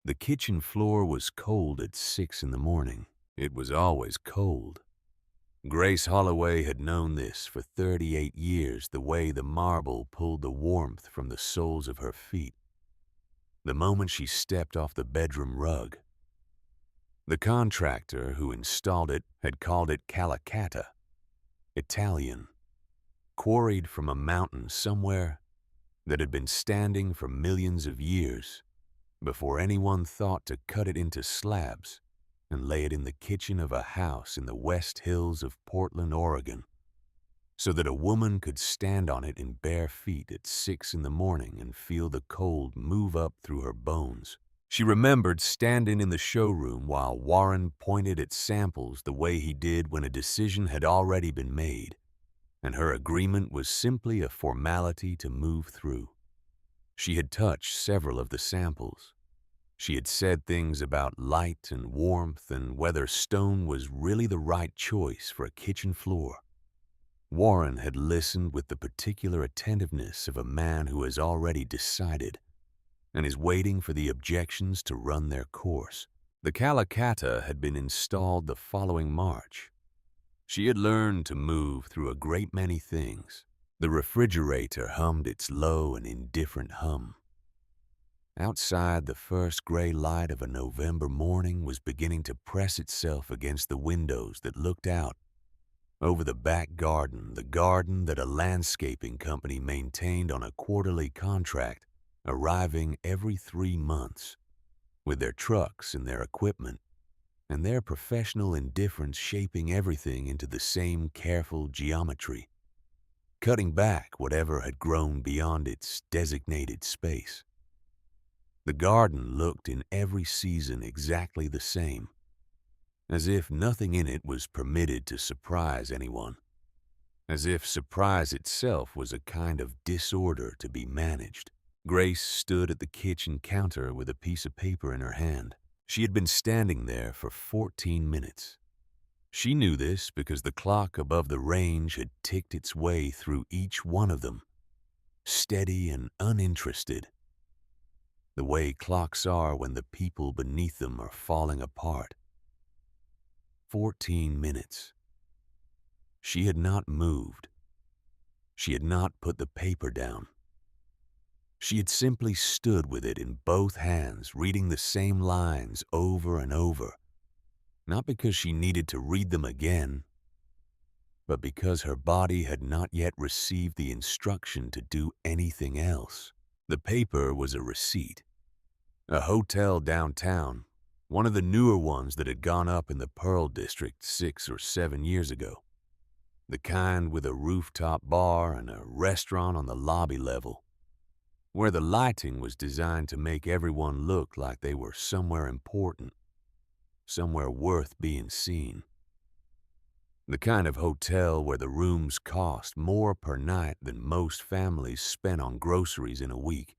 The kitchen floor was cold at 6 in the morning. It was always cold. Grace Holloway had known this for 38 years, the way the marble pulled the warmth from the soles of her feet, the moment she stepped off the bedroom rug. The contractor who installed it had called it Calicata, Italian, quarried from a mountain somewhere that had been standing for millions of years before anyone thought to cut it into slabs and lay it in the kitchen of a house in the West Hills of Portland, Oregon, so that a woman could stand on it in bare feet at 6 in the morning and feel the cold move up through her bones. She remembered standing in the showroom while Warren pointed at samples the way he did when a decision had already been made, and her agreement was simply a formality to move through. She had touched several of the samples. She had said things about light and warmth and whether stone was really the right choice for a kitchen floor. Warren had listened with the particular attentiveness of a man who has already decided and is waiting for the objections to run their course. The Calicata had been installed the following March. She had learned to move through a great many things. The refrigerator hummed its low and indifferent hum. Outside, the first gray light of a November morning was beginning to press itself against the windows that looked out over the back garden, the garden that a landscaping company maintained on a quarterly contract, arriving every 3 months, with their trucks and their equipment, and their professional indifference shaping everything into the same careful geometry, cutting back whatever had grown beyond its designated space. The garden looked in every season exactly the same, as if nothing in it was permitted to surprise anyone, as if surprise itself was a kind of disorder to be managed. Grace stood at the kitchen counter with a piece of paper in her hand. She had been standing there for 14 minutes. She knew this because the clock above the range had ticked its way through each one of them, steady and uninterested, the way clocks are when the people beneath them are falling apart. 14 minutes. She had not moved. She had not put the paper down. She had simply stood with it in both hands, reading the same lines over and over, not because she needed to read them again, but because her body had not yet received the instruction to do anything else. The paper was a receipt. A hotel downtown, one of the newer ones that had gone up in the Pearl District 6 or 7 years ago. The kind with a rooftop bar and a restaurant on the lobby level, where the lighting was designed to make everyone look like they were somewhere important, somewhere worth being seen. The kind of hotel where the rooms cost more per night than most families spent on groceries in a week,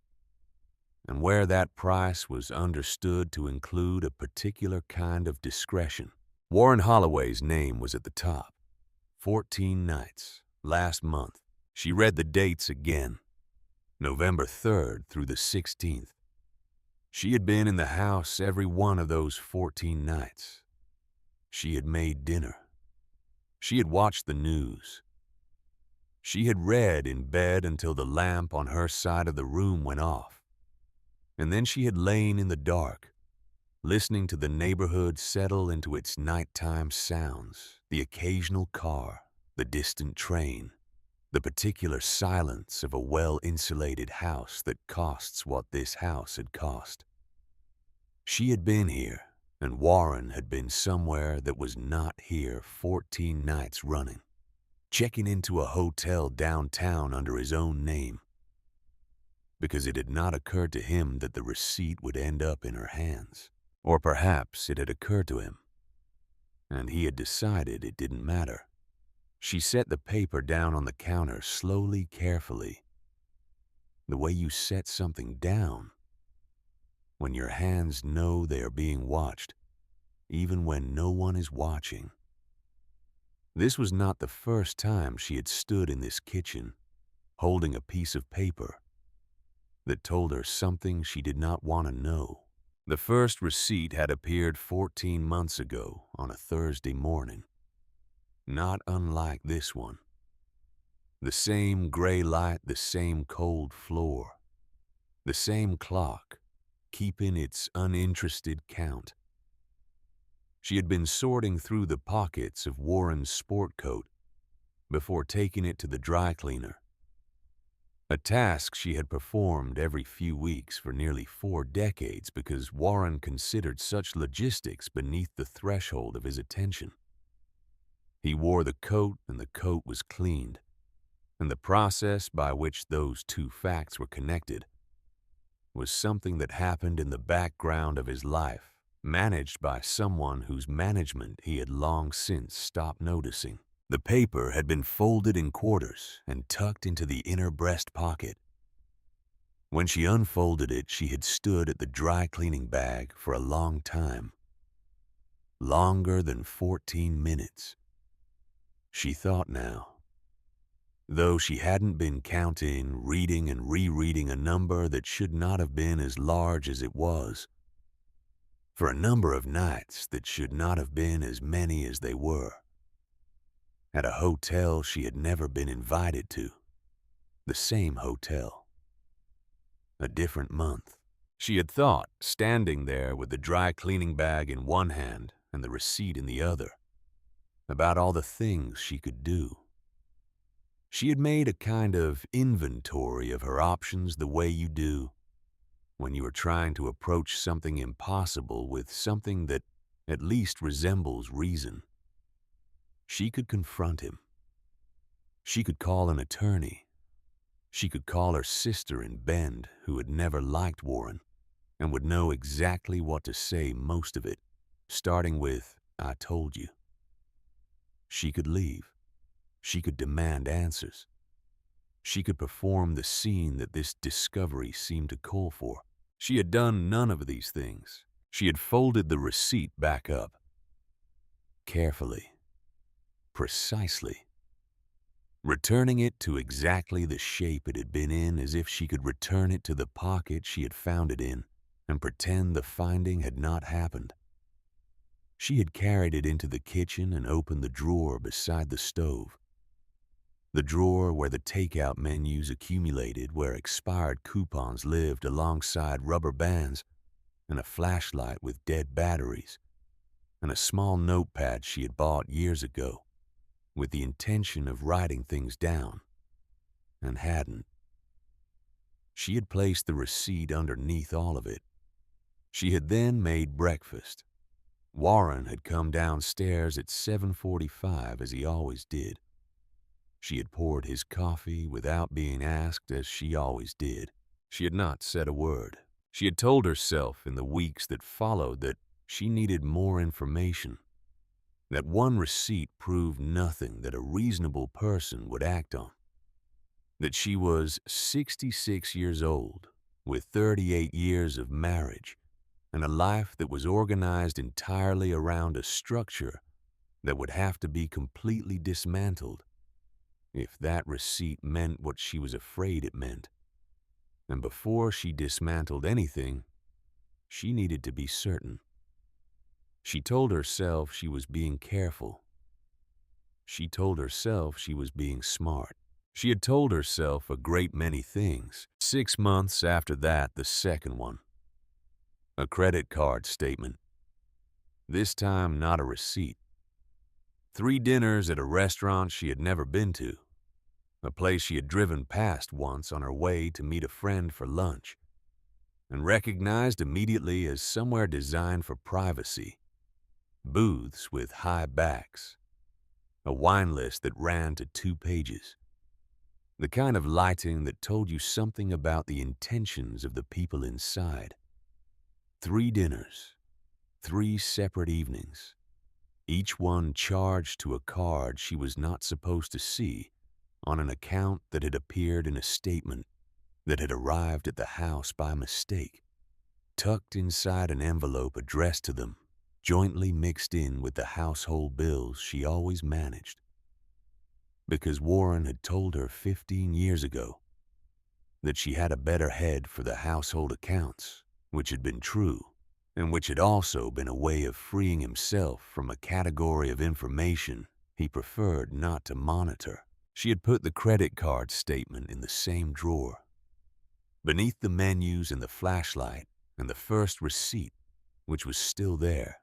and where that price was understood to include a particular kind of discretion. Warren Holloway's name was at the top. 14 nights, last month. She read the dates again. November 3rd through the 16th. She had been in the house every one of those 14 nights. She had made dinner. She had watched the news. She had read in bed until the lamp on her side of the room went off. And then she had lain in the dark, listening to the neighborhood settle into its nighttime sounds, the occasional car, the distant train, the particular silence of a well-insulated house that costs what this house had cost. She had been here, and Warren had been somewhere that was not here 14 nights running, checking into a hotel downtown under his own name, because it had not occurred to him that the receipt would end up in her hands. Or perhaps it had occurred to him, and he had decided it didn't matter. She set the paper down on the counter slowly, carefully, the way you set something down, when your hands know they are being watched, even when no one is watching. This was not the first time she had stood in this kitchen, holding a piece of paper that told her something she did not want to know. The first receipt had appeared 14 months ago on a Thursday morning, not unlike this one. The same gray light, the same cold floor, the same clock, keeping its uninterested count. She had been sorting through the pockets of Warren's sport coat before taking it to the dry cleaner, a task she had performed every few weeks for nearly 4 decades because Warren considered such logistics beneath the threshold of his attention. He wore the coat and the coat was cleaned, and the process by which those two facts were connected was something that happened in the background of his life, managed by someone whose management he had long since stopped noticing. The paper had been folded in quarters and tucked into the inner breast pocket. When she unfolded it, she had stood at the dry cleaning bag for a long time. Longer than 14 minutes. She thought now. Though she hadn't been counting, reading and rereading a number that should not have been as large as it was. For a number of nights that should not have been as many as they were. At a hotel she had never been invited to. The same hotel. A different month. She had thought, standing there with the dry cleaning bag in one hand and the receipt in the other, about all the things she could do. She had made a kind of inventory of her options the way you do when you are trying to approach something impossible with something that at least resembles reason. She could confront him. She could call an attorney. She could call her sister in Bend, who had never liked Warren, and would know exactly what to say most of it, starting with, "I told you." She could leave. She could demand answers. She could perform the scene that this discovery seemed to call for. She had done none of these things. She had folded the receipt back up. Carefully. Precisely. Returning it to exactly the shape it had been in, as if she could return it to the pocket she had found it in and pretend the finding had not happened. She had carried it into the kitchen and opened the drawer beside the stove. The drawer where the takeout menus accumulated, where expired coupons lived alongside rubber bands and a flashlight with dead batteries, and a small notepad she had bought years ago with the intention of writing things down, and hadn't. She had placed the receipt underneath all of it. She had then made breakfast. Warren had come downstairs at 7:45 as he always did. She had poured his coffee without being asked, as she always did. She had not said a word. She had told herself in the weeks that followed that she needed more information, that one receipt proved nothing that a reasonable person would act on, that she was 66 years old, with 38 years of marriage, and a life that was organized entirely around a structure that would have to be completely dismantled if that receipt meant what she was afraid it meant. And before she dismantled anything, she needed to be certain. She told herself she was being careful. She told herself she was being smart. She had told herself a great many things. 6 months after that, the second one. A credit card statement. This time, not a receipt. 3 dinners at a restaurant she had never been to. A place she had driven past once on her way to meet a friend for lunch, and recognized immediately as somewhere designed for privacy. Booths with high backs. A wine list that ran to 2 pages. The kind of lighting that told you something about the intentions of the people inside. 3 dinners. 3 separate evenings. Each one charged to a card she was not supposed to see on an account that had appeared in a statement that had arrived at the house by mistake, tucked inside an envelope addressed to them, jointly mixed in with the household bills she always managed. Because Warren had told her 15 years ago that she had a better head for the household accounts, which had been true. and which had also been a way of freeing himself from a category of information he preferred not to monitor. She had put the credit card statement in the same drawer, beneath the menus and the flashlight and the first receipt, which was still there,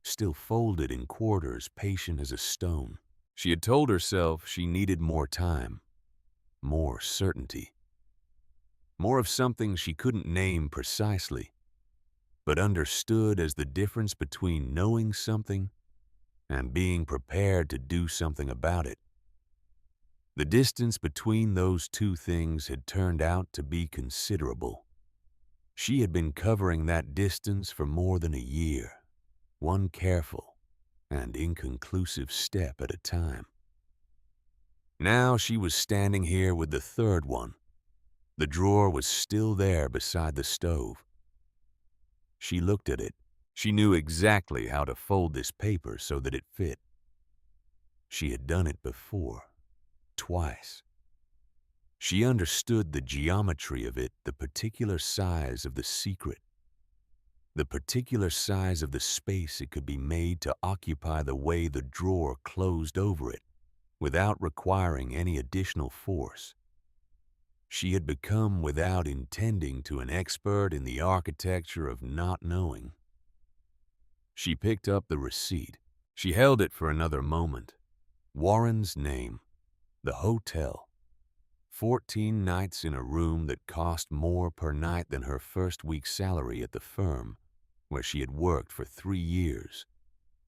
still folded in quarters, patient as a stone. She had told herself she needed more time, more certainty, more of something she couldn't name precisely, but understood as the difference between knowing something and being prepared to do something about it. The distance between those two things had turned out to be considerable. She had been covering that distance for more than a year, one careful and inconclusive step at a time. Now she was standing here with the third one. The drawer was still there beside the stove. She looked at it. She knew exactly how to fold this paper so that it fit. She had done it before, twice. She understood the geometry of it, the particular size of the secret, the particular size of the space it could be made to occupy the way the drawer closed over it, without requiring any additional force. She had become, without intending to, an expert in the architecture of not knowing. She picked up the receipt. She held it for another moment. Warren's name, the hotel, 14 nights in a room that cost more per night than her first week's salary at the firm, where she had worked for 3 years,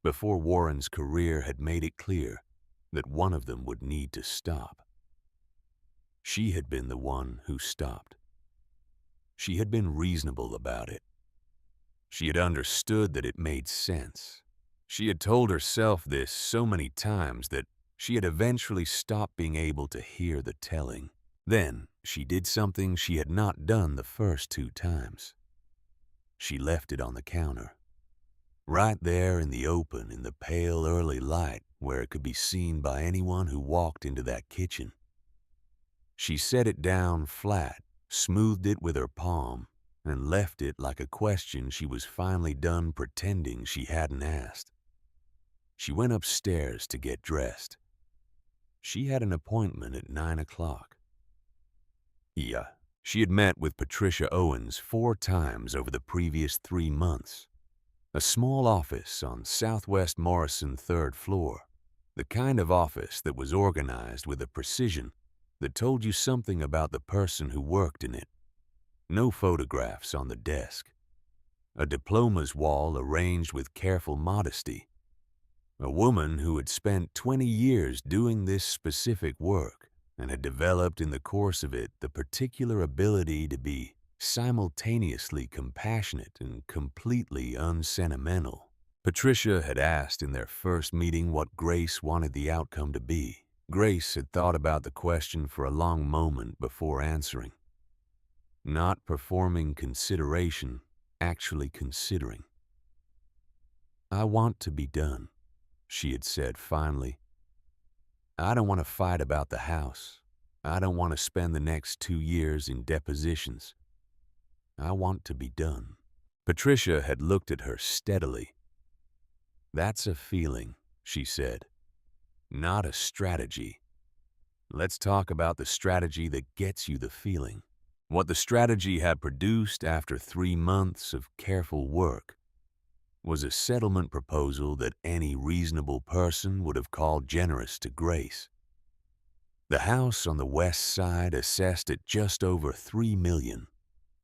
before Warren's career had made it clear that one of them would need to stop. She had been the one who stopped. She had been reasonable about it. She had understood that it made sense. She had told herself this so many times that she had eventually stopped being able to hear the telling. Then she did something she had not done the first 2 times. She left it on the counter, right there in the open in the pale early light where it could be seen by anyone who walked into that kitchen. She set it down flat, smoothed it with her palm, and left it like a question she was finally done pretending she hadn't asked. She went upstairs to get dressed. She had an appointment at 9 o'clock. She had met with Patricia Owens 4 times over the previous 3 months. A small office on Southwest Morrison 3rd floor, the kind of office that was organized with a precision that told you something about the person who worked in it. No photographs on the desk. A diplomas wall arranged with careful modesty. A woman who had spent 20 years doing this specific work and had developed in the course of it the particular ability to be simultaneously compassionate and completely unsentimental. Patricia had asked in their first meeting what Grace wanted the outcome to be. Grace had thought about the question for a long moment before answering. Not performing consideration, actually considering. "I want to be done," she had said finally. "I don't want to fight about the house. I don't want to spend the next 2 years in depositions. I want to be done." Patricia had looked at her steadily. "That's a feeling," she said, "not a strategy. Let's talk about the strategy that gets you the feeling." What the strategy had produced after 3 months of careful work was a settlement proposal that any reasonable person would have called generous to Grace. The house on the west side assessed at just over $3 million,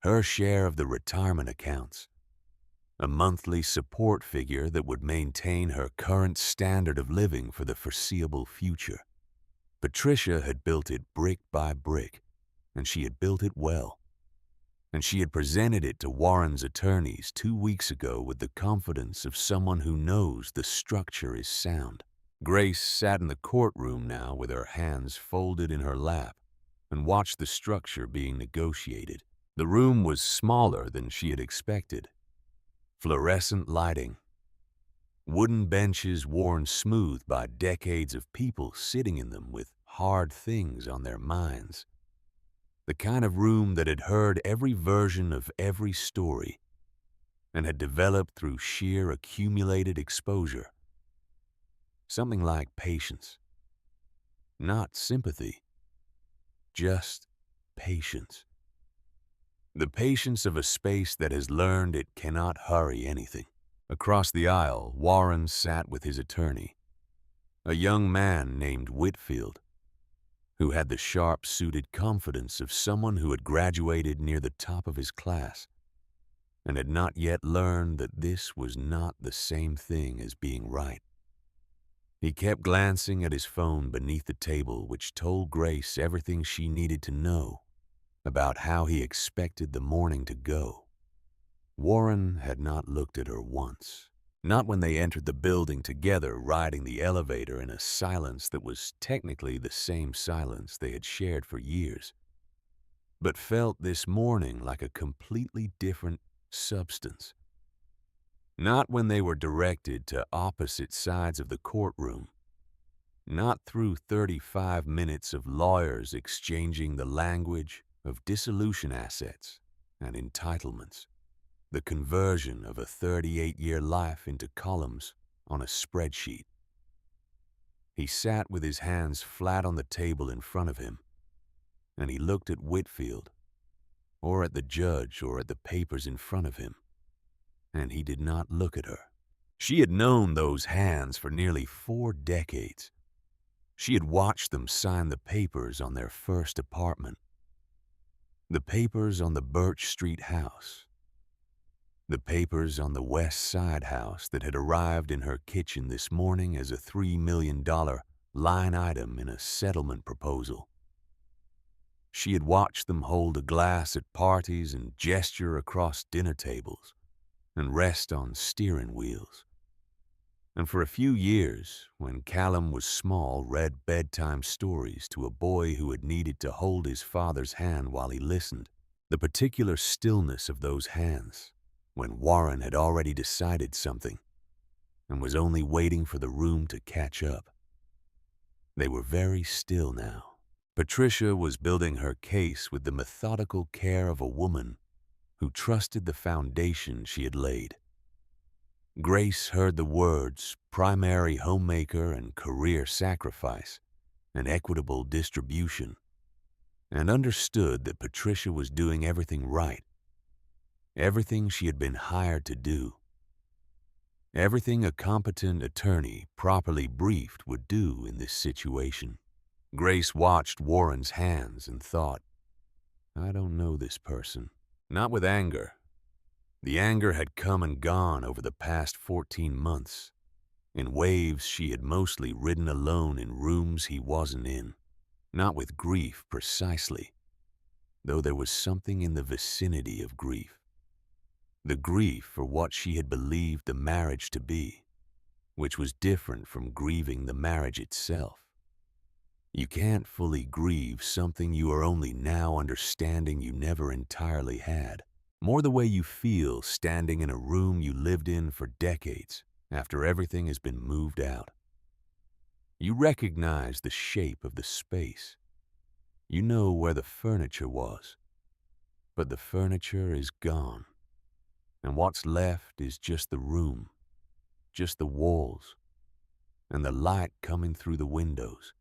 her share of the retirement accounts, a monthly support figure that would maintain her current standard of living for the foreseeable future. Patricia had built it brick by brick, and she had built it well. And she had presented it to Warren's attorneys 2 weeks ago with the confidence of someone who knows the structure is sound. Grace sat in the courtroom now with her hands folded in her lap and watched the structure being negotiated. The room was smaller than she had expected. Fluorescent lighting, wooden benches worn smooth by decades of people sitting in them with hard things on their minds. The kind of room that had heard every version of every story, and had developed through sheer accumulated exposure. Something like patience. Not sympathy, just patience. The patience of a space that has learned it cannot hurry anything. Across the aisle, Warren sat with his attorney, a young man named Whitfield, who had the sharp-suited confidence of someone who had graduated near the top of his class and had not yet learned that this was not the same thing as being right. He kept glancing at his phone beneath the table, which told Grace everything she needed to know about how he expected the morning to go. Warren had not looked at her once. Not when they entered the building together, riding the elevator in a silence that was technically the same silence they had shared for years, but felt this morning like a completely different substance. Not when they were directed to opposite sides of the courtroom. Not through 35 minutes of lawyers exchanging the language of dissolution assets and entitlements, the conversion of a 38-year life into columns on a spreadsheet. He sat with his hands flat on the table in front of him, and he looked at Whitfield, or at the judge, or at the papers in front of him, and he did not look at her. She had known those hands for nearly 4 decades. She had watched them sign the papers on their first apartment, the papers on the Birch Street house, the papers on the West Side house that had arrived in her kitchen this morning as a $3 million line item in a settlement proposal. She had watched them hold a glass at parties and gesture across dinner tables and rest on steering wheels. And for a few years, when Callum was small, read bedtime stories to a boy who had needed to hold his father's hand while he listened. The particular stillness of those hands, when Warren had already decided something and was only waiting for the room to catch up. They were very still now. Patricia was building her case with the methodical care of a woman who trusted the foundation she had laid. Grace heard the words primary homemaker and career sacrifice and equitable distribution, and understood that Patricia was doing everything right, everything she had been hired to do, everything a competent attorney properly briefed would do in this situation. Grace watched Warren's hands and thought, I don't know this person. Not with anger. The anger had come and gone over the past 14 months, in waves she had mostly ridden alone in rooms he wasn't in. Not with grief precisely, though there was something in the vicinity of grief. The grief for what she had believed the marriage to be, which was different from grieving the marriage itself. You can't fully grieve something you are only now understanding you never entirely had. More the way you feel standing in a room you lived in for decades after everything has been moved out. You recognize the shape of the space. You know where the furniture was, but the furniture is gone, and what's left is just the room, just the walls, and the light coming through the windows.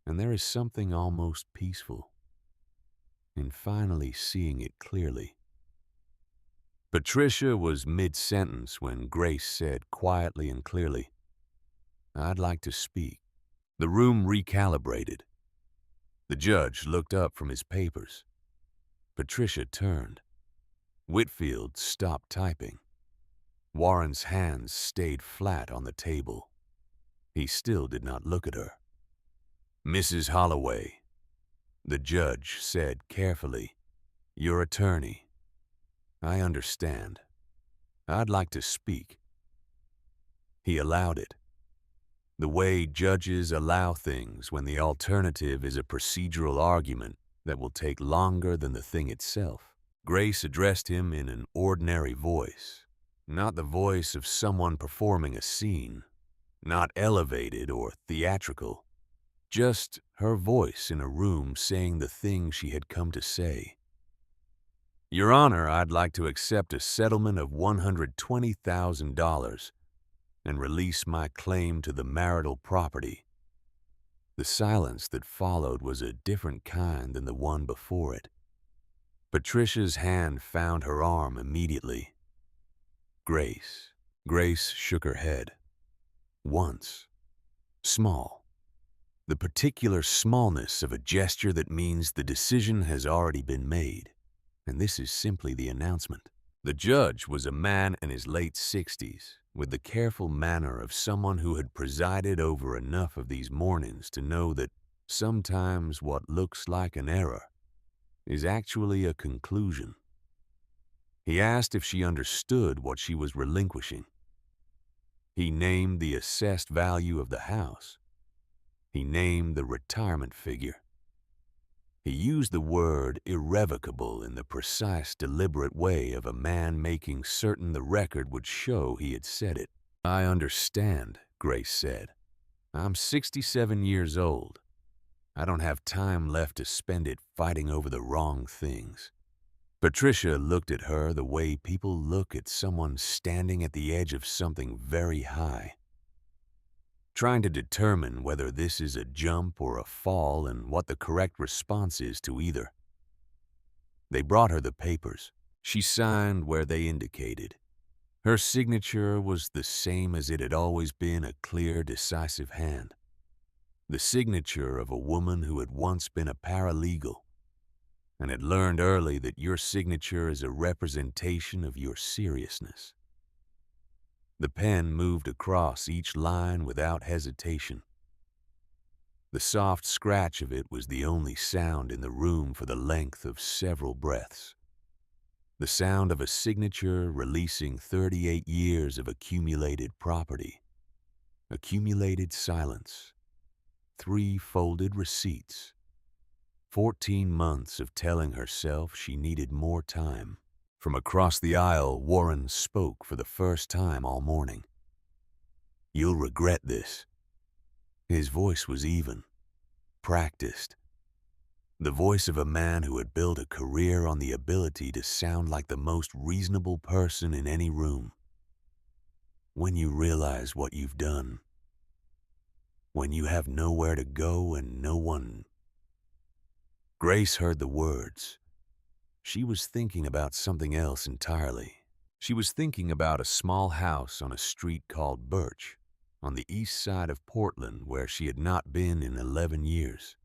And there is something almost peaceful in finally seeing it clearly. Patricia was mid-sentence when Grace said quietly and clearly, I'd like to speak. The room recalibrated. The judge looked up from his papers. Patricia turned. Whitfield stopped typing. Warren's hands stayed flat on the table. He still did not look at her. Mrs. Holloway, the judge said carefully, your attorney. I understand. I'd like to speak. He allowed it. The way judges allow things when the alternative is a procedural argument that will take longer than the thing itself. Grace addressed him in an ordinary voice, not the voice of someone performing a scene, not elevated or theatrical, just her voice in a room saying the thing she had come to say. Your Honor, I'd like to accept a settlement of $120,000 and release my claim to the marital property. The silence that followed was a different kind than the one before it. Patricia's hand found her arm immediately. Grace. Grace shook her head. Once. Small. The particular smallness of a gesture that means the decision has already been made, and this is simply the announcement. The judge was a man in his late 60s, with the careful manner of someone who had presided over enough of these mornings to know that sometimes what looks like an error is actually a conclusion. He asked if she understood what she was relinquishing. He named the assessed value of the house. He named the retirement figure. He used the word irrevocable in the precise, deliberate way of a man making certain the record would show he had said it. I understand, Grace said. I'm 67 years old. I don't have time left to spend it fighting over the wrong things. Patricia looked at her the way people look at someone standing at the edge of something very high, trying to determine whether this is a jump or a fall and what the correct response is to either. They brought her the papers. She signed where they indicated. Her signature was the same as it had always been, a clear, decisive hand. The signature of a woman who had once been a paralegal and had learned early that your signature is a representation of your seriousness. The pen moved across each line without hesitation. The soft scratch of it was the only sound in the room for the length of several breaths. The sound of a signature releasing 38 years of accumulated property, accumulated silence, 3 folded receipts, 14 months of telling herself she needed more time. From across the aisle, Warren spoke for the first time all morning. You'll regret this. His voice was even, practiced. The voice of a man who had built a career on the ability to sound like the most reasonable person in any room. When you realize what you've done, when you have nowhere to go and no one. Grace heard the words. She was thinking about something else entirely. She was thinking about a small house on a street called Birch, on the east side of Portland, where she had not been in 11 years.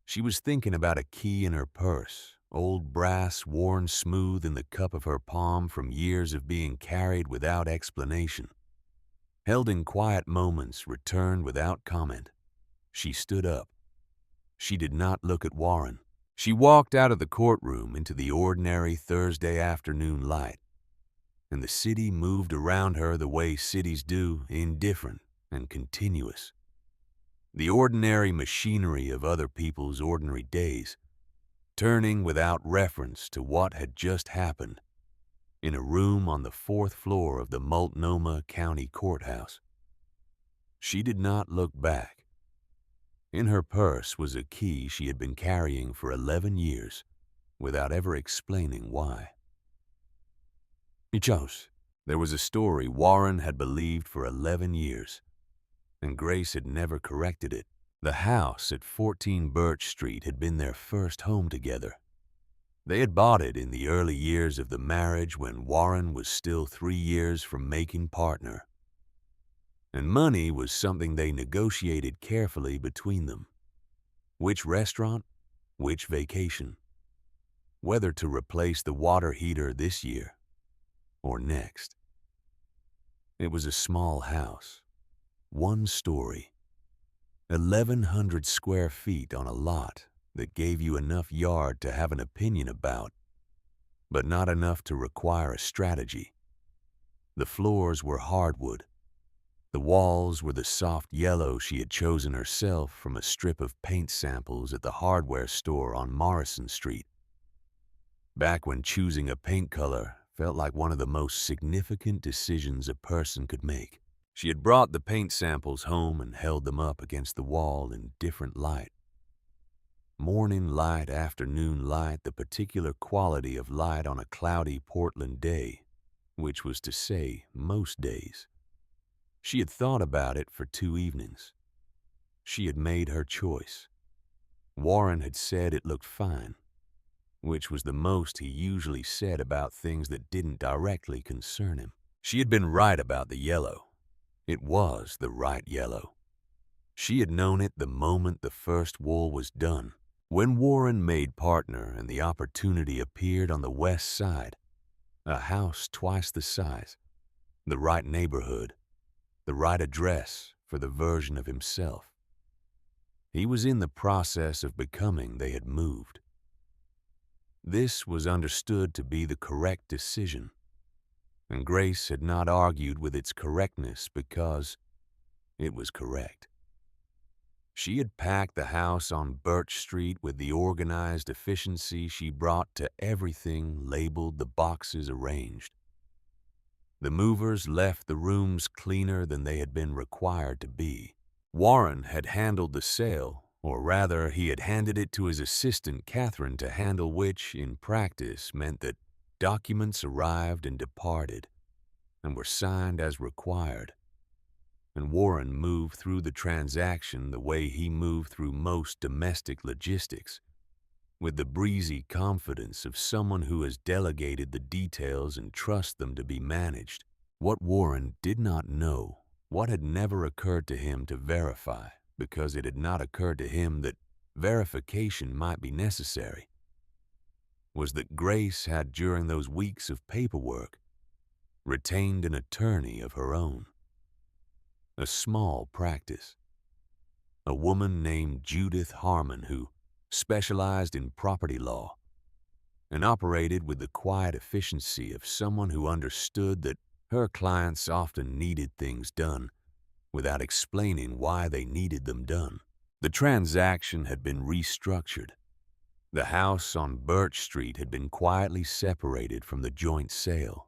She was thinking about a key in her purse, old brass worn smooth in the cup of her palm from years of being carried without explanation. Held in quiet moments, returned without comment. She stood up. She did not look at Warren. She walked out of the courtroom into the ordinary Thursday afternoon light, and the city moved around her the way cities do, indifferent and continuous. The ordinary machinery of other people's ordinary days, turning without reference to what had just happened in a room on the 4th floor of the Multnomah County Courthouse. She did not look back. In her purse was a key she had been carrying for 11 years, without ever explaining why. Michos. There was a story Warren had believed for 11 years, and Grace had never corrected it. The house at 14 Birch Street had been their first home together. They had bought it in the early years of the marriage when Warren was still 3 years from making partner. And money was something they negotiated carefully between them. Which restaurant, which vacation, whether to replace the water heater this year or next. It was a small house, 1 story, 1,100 square feet on a lot that gave you enough yard to have an opinion about, but not enough to require a strategy. The floors were hardwood. The walls were the soft yellow she had chosen herself from a strip of paint samples at the hardware store on Morrison Street. Back when choosing a paint color felt like one of the most significant decisions a person could make. She had brought the paint samples home and held them up against the wall in different light. morning light, afternoon light, the particular quality of light on a cloudy Portland day, which was to say, most days. She had thought about it for 2 evenings. She had made her choice. Warren had said it looked fine, which was the most he usually said about things that didn't directly concern him. She had been right about the yellow. It was the right yellow. She had known it the moment the first wool was done. When Warren made partner and the opportunity appeared on the west side, a house twice the size, the right neighborhood, the right address for the version of himself. He was in the process of becoming they had moved. This was understood to be the correct decision, and Grace had not argued with its correctness because it was correct. She had packed the house on Birch Street with the organized efficiency she brought to everything labeled, the boxes arranged. The movers left the rooms cleaner than they had been required to be. Warren had handled the sale, or rather he had handed it to his assistant Catherine to handle, which, in practice, meant that documents arrived and departed, and were signed as required. And Warren moved through the transaction the way he moved through most domestic logistics, with the breezy confidence of someone who has delegated the details and trusts them to be managed. What Warren did not know, what had never occurred to him to verify, because it had not occurred to him that verification might be necessary, was that Grace had, during those weeks of paperwork, retained an attorney of her own. A small practice. A woman named Judith Harmon who specialized in property law and operated with the quiet efficiency of someone who understood that her clients often needed things done without explaining why they needed them done. The transaction had been restructured. The house on Birch Street had been quietly separated from the joint sale,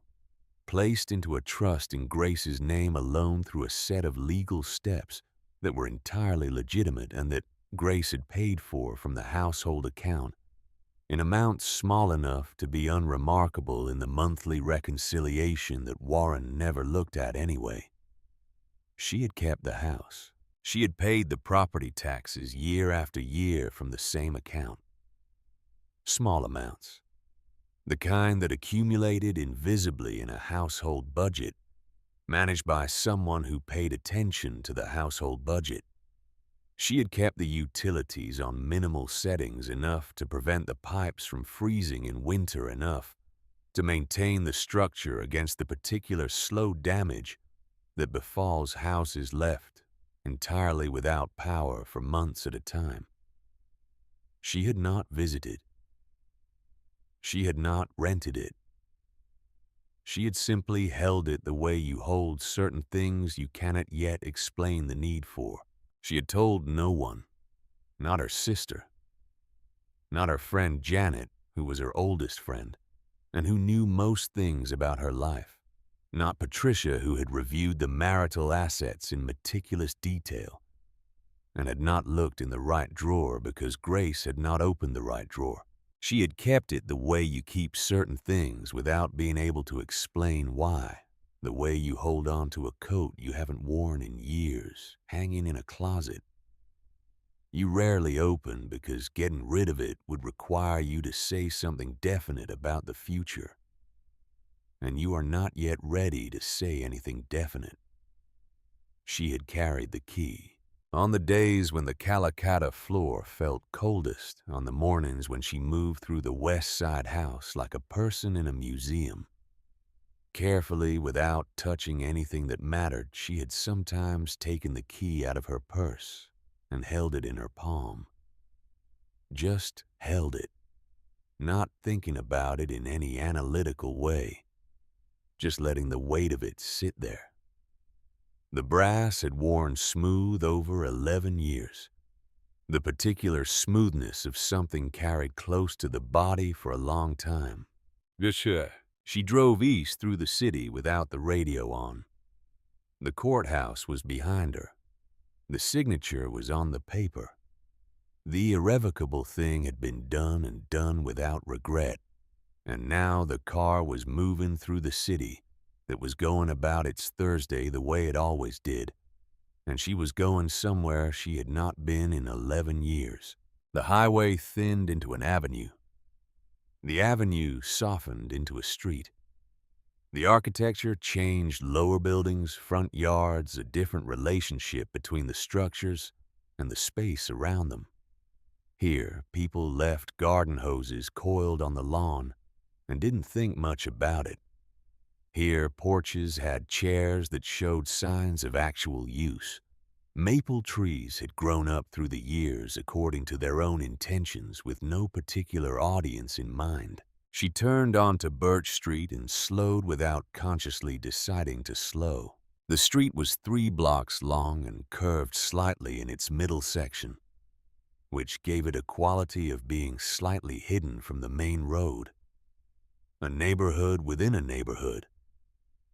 placed into a trust in Grace's name alone through a set of legal steps that were entirely legitimate and that Grace had paid for from the household account in amounts small enough to be unremarkable in the monthly reconciliation that Warren never looked at anyway. She had kept the house. She had paid the property taxes year after year from the same account. Small amounts. The kind that accumulated invisibly in a household budget, managed by someone who paid attention to the household budget. She had kept the utilities on minimal settings enough to prevent the pipes from freezing in winter, enough to maintain the structure against the particular slow damage that befalls houses left entirely without power for months at a time. She had not visited. She had not rented it. She had simply held it the way you hold certain things you cannot yet explain the need for. She had told no one, not her sister, not her friend Janet, who was her oldest friend, and who knew most things about her life, not Patricia, who had reviewed the marital assets in meticulous detail, and had not looked in the right drawer because Grace had not opened the right drawer. She had kept it the way you keep certain things without being able to explain why, the way you hold on to a coat you haven't worn in years, hanging in a closet. You rarely open because getting rid of it would require you to say something definite about the future, and you are not yet ready to say anything definite. She had carried the key. On the days when the Calicut floor felt coldest, on the mornings when she moved through the West Side house like a person in a museum. Carefully, without touching anything that mattered, she had sometimes taken the key out of her purse and held it in her palm. Just held it, not thinking about it in any analytical way, just letting the weight of it sit there. The brass had worn smooth over 11 years, the particular smoothness of something carried close to the body for a long time. Yes, sir. She drove east through the city without the radio on. The courthouse was behind her. The signature was on the paper. The irrevocable thing had been done and done without regret, and now the car was moving through the city that was going about its Thursday the way it always did, and she was going somewhere she had not been in 11 years. The highway thinned into an avenue. The avenue softened into a street. The architecture changed: lower buildings, front yards, a different relationship between the structures and the space around them. Here, people left garden hoses coiled on the lawn and didn't think much about it. Here, porches had chairs that showed signs of actual use. Maple trees had grown up through the years according to their own intentions with no particular audience in mind. She turned onto Birch Street and slowed without consciously deciding to slow. The street was 3 blocks long and curved slightly in its middle section, which gave it a quality of being slightly hidden from the main road. A neighborhood within a neighborhood.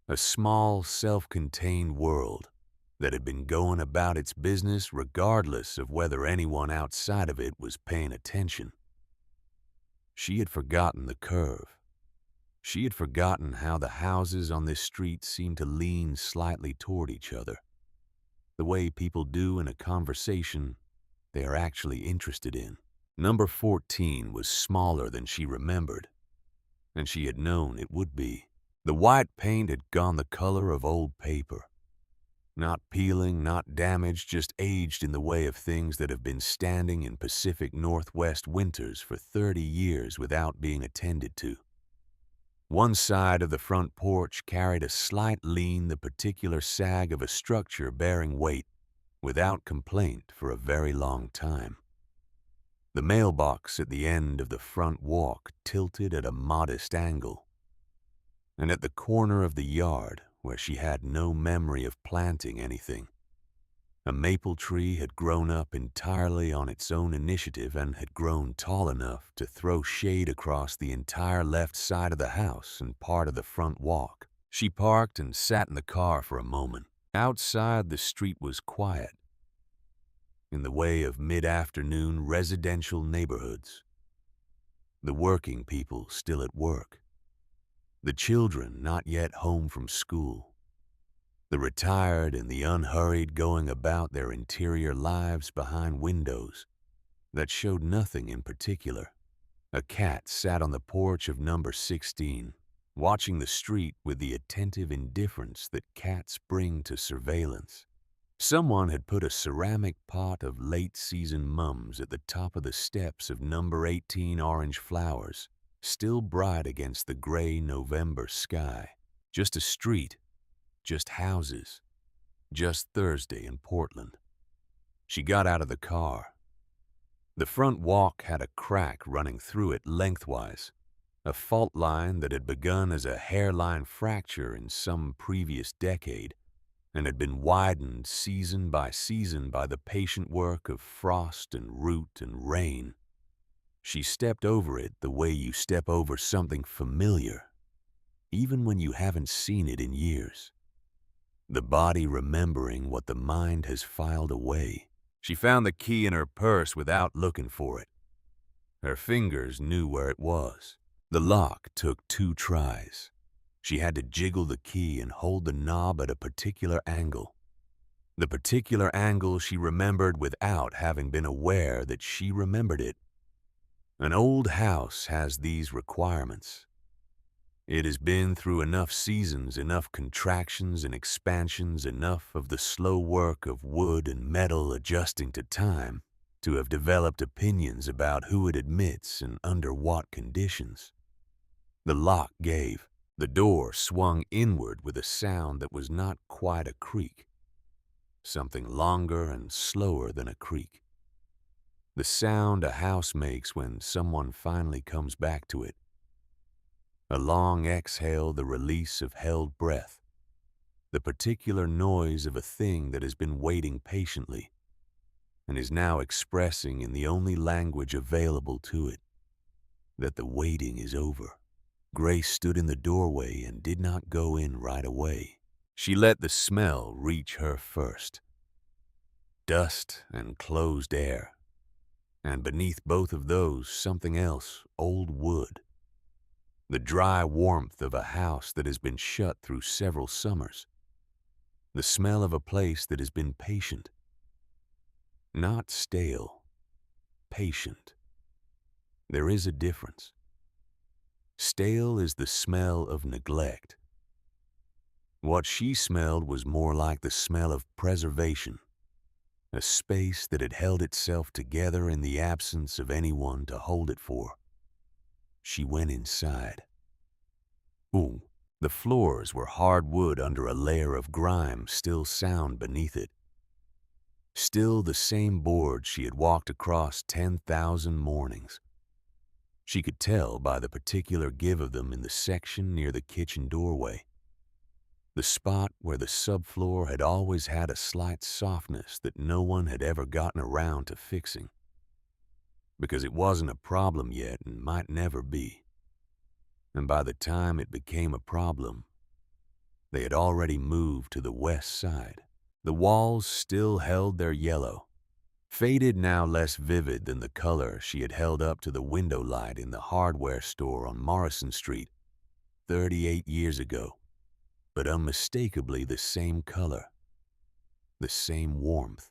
A small, self-contained world that had been going about its business regardless of whether anyone outside of it was paying attention. She had forgotten the curve. She had forgotten how the houses on this street seemed to lean slightly toward each other, the way people do in a conversation they are actually interested in. Number 14 was smaller than she remembered, and she had known it would be. The white paint had gone the color of old paper. Not peeling, not damaged, just aged in the way of things that have been standing in Pacific Northwest winters for 30 years without being attended to. One side of the front porch carried a slight lean, the particular sag of a structure bearing weight without complaint for a very long time. The mailbox at the end of the front walk tilted at a modest angle, and at the corner of the yard, where she had no memory of planting anything, a maple tree had grown up entirely on its own initiative and had grown tall enough to throw shade across the entire left side of the house and part of the front walk. She parked and sat in the car for a moment. Outside, the street was quiet, in the way of mid-afternoon residential neighborhoods. The working people still at work. The children not yet home from school. The retired and the unhurried going about their interior lives behind windows that showed nothing in particular. A cat sat on the porch of number 16, watching the street with the attentive indifference that cats bring to surveillance. Someone had put a ceramic pot of late-season mums at the top of the steps of number 18 orange flowers, still bright against the gray November sky. Just a street, just houses, just Thursday in Portland. She got out of the car. The front walk had a crack running through it lengthwise, a fault line that had begun as a hairline fracture in some previous decade and had been widened season by season by the patient work of frost and root and rain. She stepped over it the way you step over something familiar, even when you haven't seen it in years. The body remembering what the mind has filed away. She found the key in her purse without looking for it. Her fingers knew where it was. The lock took 2 tries. She had to jiggle the key and hold the knob at a particular angle. The particular angle she remembered without having been aware that she remembered it. An old house has these requirements. It has been through enough seasons, enough contractions and expansions, enough of the slow work of wood and metal adjusting to time to have developed opinions about who it admits and under what conditions. The lock gave. The door swung inward with a sound that was not quite a creak, something longer and slower than a creak. The sound a house makes when someone finally comes back to it. A long exhale, the release of held breath, the particular noise of a thing that has been waiting patiently and is now expressing in the only language available to it that the waiting is over. Grace stood in the doorway and did not go in right away. She let the smell reach her first. Dust and closed air. and beneath both of those something else, old wood. The dry warmth of a house that has been shut through several summers. The smell of a place that has been patient. Not stale, patient. There is a difference. Stale is the smell of neglect. What she smelled was more like the smell of preservation, a space that had held itself together in the absence of anyone to hold it for. She went inside. Ooh, the floors were hard wood under a layer of grime still sound beneath it. Still the same boards she had walked across 10,000 mornings. She could tell by the particular give of them in the section near the kitchen doorway. The spot where the subfloor had always had a slight softness that no one had ever gotten around to fixing. Because it wasn't a problem yet and might never be. And by the time it became a problem, they had already moved to the west side. The walls still held their yellow, faded now less vivid than the color she had held up to the window light in the hardware store on Morrison Street 38 years ago, but unmistakably the same color, the same warmth.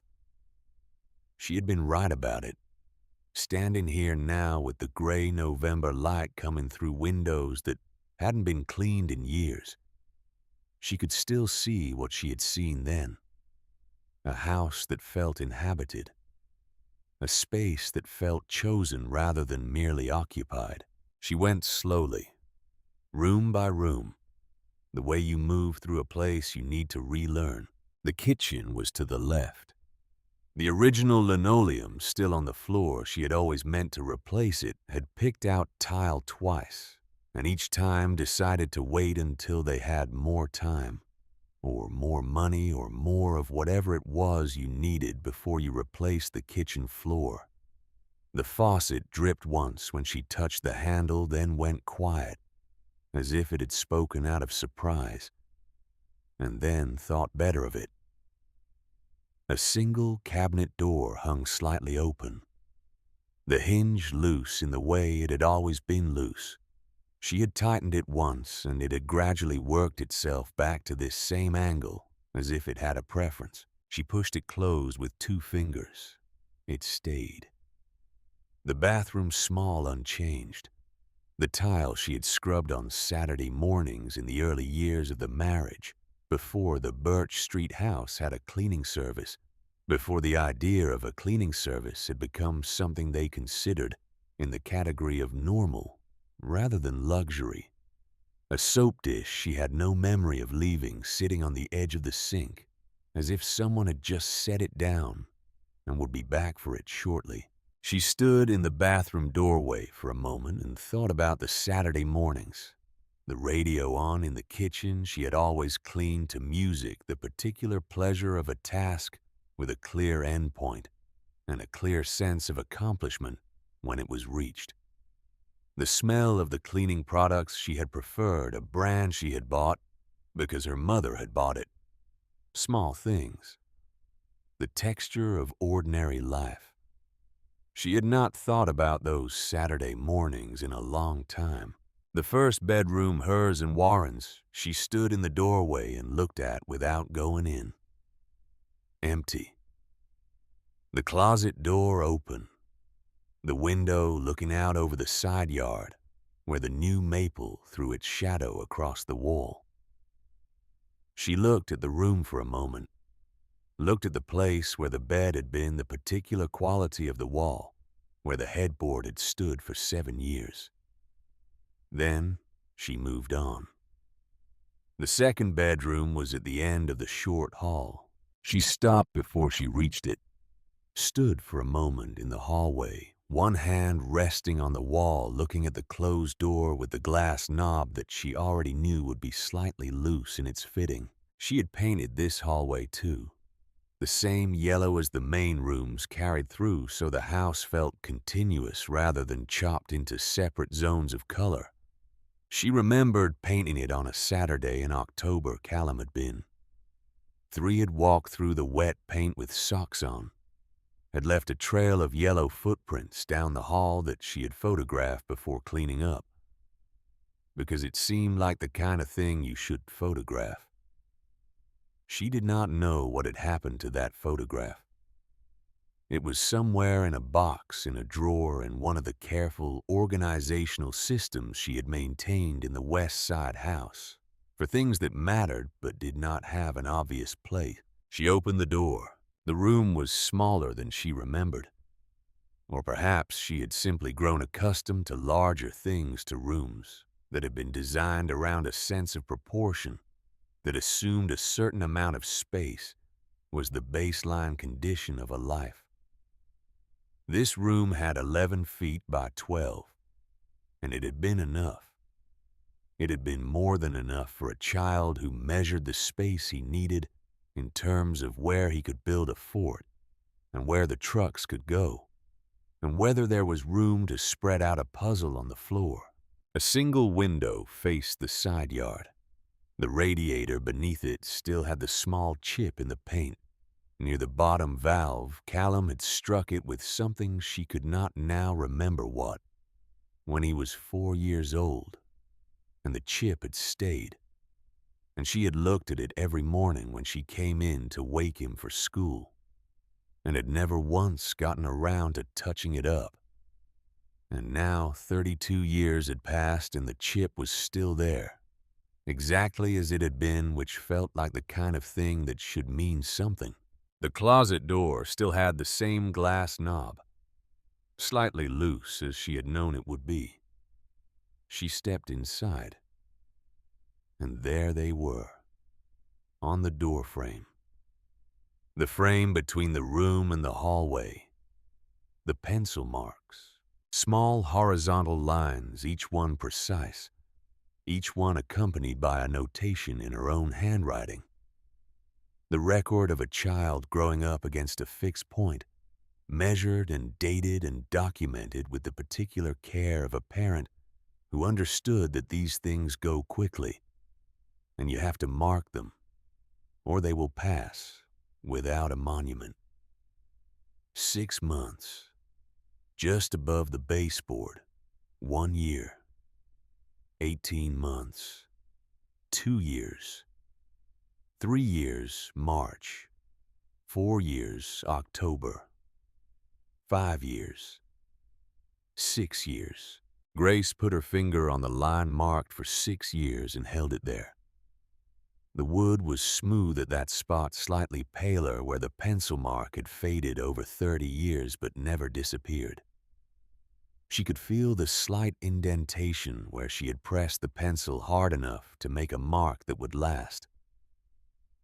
She had been right about it, standing here now with the gray November light coming through windows that hadn't been cleaned in years. She could still see what she had seen then. A house that felt inhabited. A space that felt chosen rather than merely occupied. She went slowly, room by room, the way you move through a place you need to relearn. The kitchen was to the left. The original linoleum still on the floor she had always meant to replace it had picked out tile twice, and each time decided to wait until they had more time, or more money, or more of whatever it was you needed before you replaced the kitchen floor. The faucet dripped once when she touched the handle, then went quiet, as if it had spoken out of surprise, and then thought better of it. A single cabinet door hung slightly open, the hinge loose in the way it had always been loose. She had tightened it once, and it had gradually worked itself back to this same angle, as if it had a preference. She pushed it closed with 2 fingers. It stayed. The bathroom small unchanged. The tile she had scrubbed on Saturday mornings in the early years of the marriage, before the Birch Street house had a cleaning service, before the idea of a cleaning service had become something they considered in the category of normal rather than luxury. A soap dish she had no memory of leaving sitting on the edge of the sink, as if someone had just set it down and would be back for it shortly. She stood in the bathroom doorway for a moment and thought about the Saturday mornings. The radio on in the kitchen she had always cleaned to music, the particular pleasure of a task with a clear end point and a clear sense of accomplishment when it was reached. The smell of the cleaning products she had preferred, a brand she had bought because her mother had bought it. Small things. The texture of ordinary life. She had not thought about those Saturday mornings in a long time. The first bedroom, hers and Warren's, she stood in the doorway and looked at without going in. Empty. The closet door open. The window looking out over the side yard, where the new maple threw its shadow across the wall. She looked at the room for a moment, looked at the place where the bed had been, the particular quality of the wall, where the headboard had stood for 7 years. Then she moved on. The second bedroom was at the end of the short hall. She stopped before she reached it, stood for a moment in the hallway, one hand resting on the wall, looking at the closed door with the glass knob that she already knew would be slightly loose in its fitting. She had painted this hallway too. The same yellow as the main rooms carried through, so the house felt continuous rather than chopped into separate zones of color. She remembered painting it on a Saturday in October Callum had been. 3 had walked through the wet paint with socks on. had left a trail of yellow footprints down the hall that she had photographed before cleaning up, because it seemed like the kind of thing you should photograph. She did not know what had happened to that photograph. It was somewhere in a box in a drawer in one of the careful organizational systems she had maintained in the West Side house for things that mattered but did not have an obvious place. She opened the door. The room was smaller than she remembered. Or perhaps she had simply grown accustomed to larger things, to rooms that had been designed around a sense of proportion that assumed a certain amount of space was the baseline condition of a life. This room had 11 feet by 12, and it had been enough. It had been more than enough for a child who measured the space he needed in terms of where he could build a fort and where the trucks could go, and whether there was room to spread out a puzzle on the floor. A single window faced the side yard. The radiator beneath it still had the small chip in the paint. Near the bottom valve, Callum had struck it with something she could not now remember what, when he was 4 years old, and the chip had stayed, and she had looked at it every morning when she came in to wake him for school, and had never once gotten around to touching it up. And now 32 years had passed and the chip was still there, exactly as it had been, which felt like the kind of thing that should mean something. The closet door still had the same glass knob, slightly loose as she had known it would be. She stepped inside, and there they were, on the door frame. The frame between the room and the hallway. The pencil marks, small horizontal lines, each one precise, each one accompanied by a notation in her own handwriting. The record of a child growing up against a fixed point, measured and dated and documented with the particular care of a parent who understood that these things go quickly, and you have to mark them, or they will pass without a monument. 6 months, just above the baseboard, 1 year. 18 months, 2 years. 3 years, March. 4 years, October. 5 years. 6 years. Grace put her finger on the line marked for 6 years and held it there. The wood was smooth at that spot, slightly paler where the pencil mark had faded over 30 years but never disappeared. She could feel the slight indentation where she had pressed the pencil hard enough to make a mark that would last.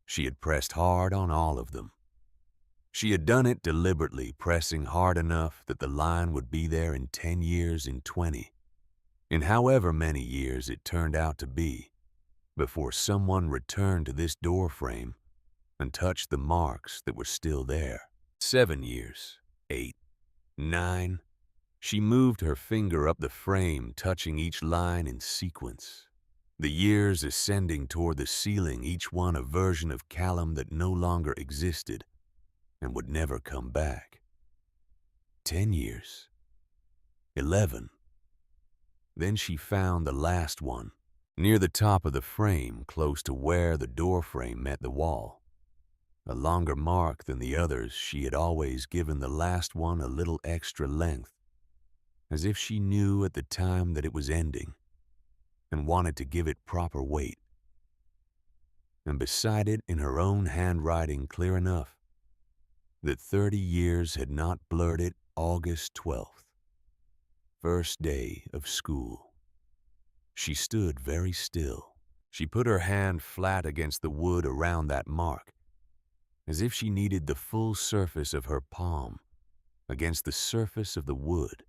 She had pressed hard on all of them. She had done it deliberately, pressing hard enough that the line would be there in 10 years, in 20, in however many years it turned out to be, before someone returned to this door frame and touched the marks that were still there. 7 years, 8, 9. She moved her finger up the frame, touching each line in sequence. The years ascending toward the ceiling, each one a version of Callum that no longer existed and would never come back. 10 years. 11. Then she found the last one, near the top of the frame, close to where the door frame met the wall. A longer mark than the others, she had always given the last one a little extra length, as if she knew at the time that it was ending and wanted to give it proper weight. And beside it, in her own handwriting, clear enough, that 30 years had not blurred it, August 12th, first day of school. She stood very still. She put her hand flat against the wood around that mark, as if she needed the full surface of her palm against the surface of the wood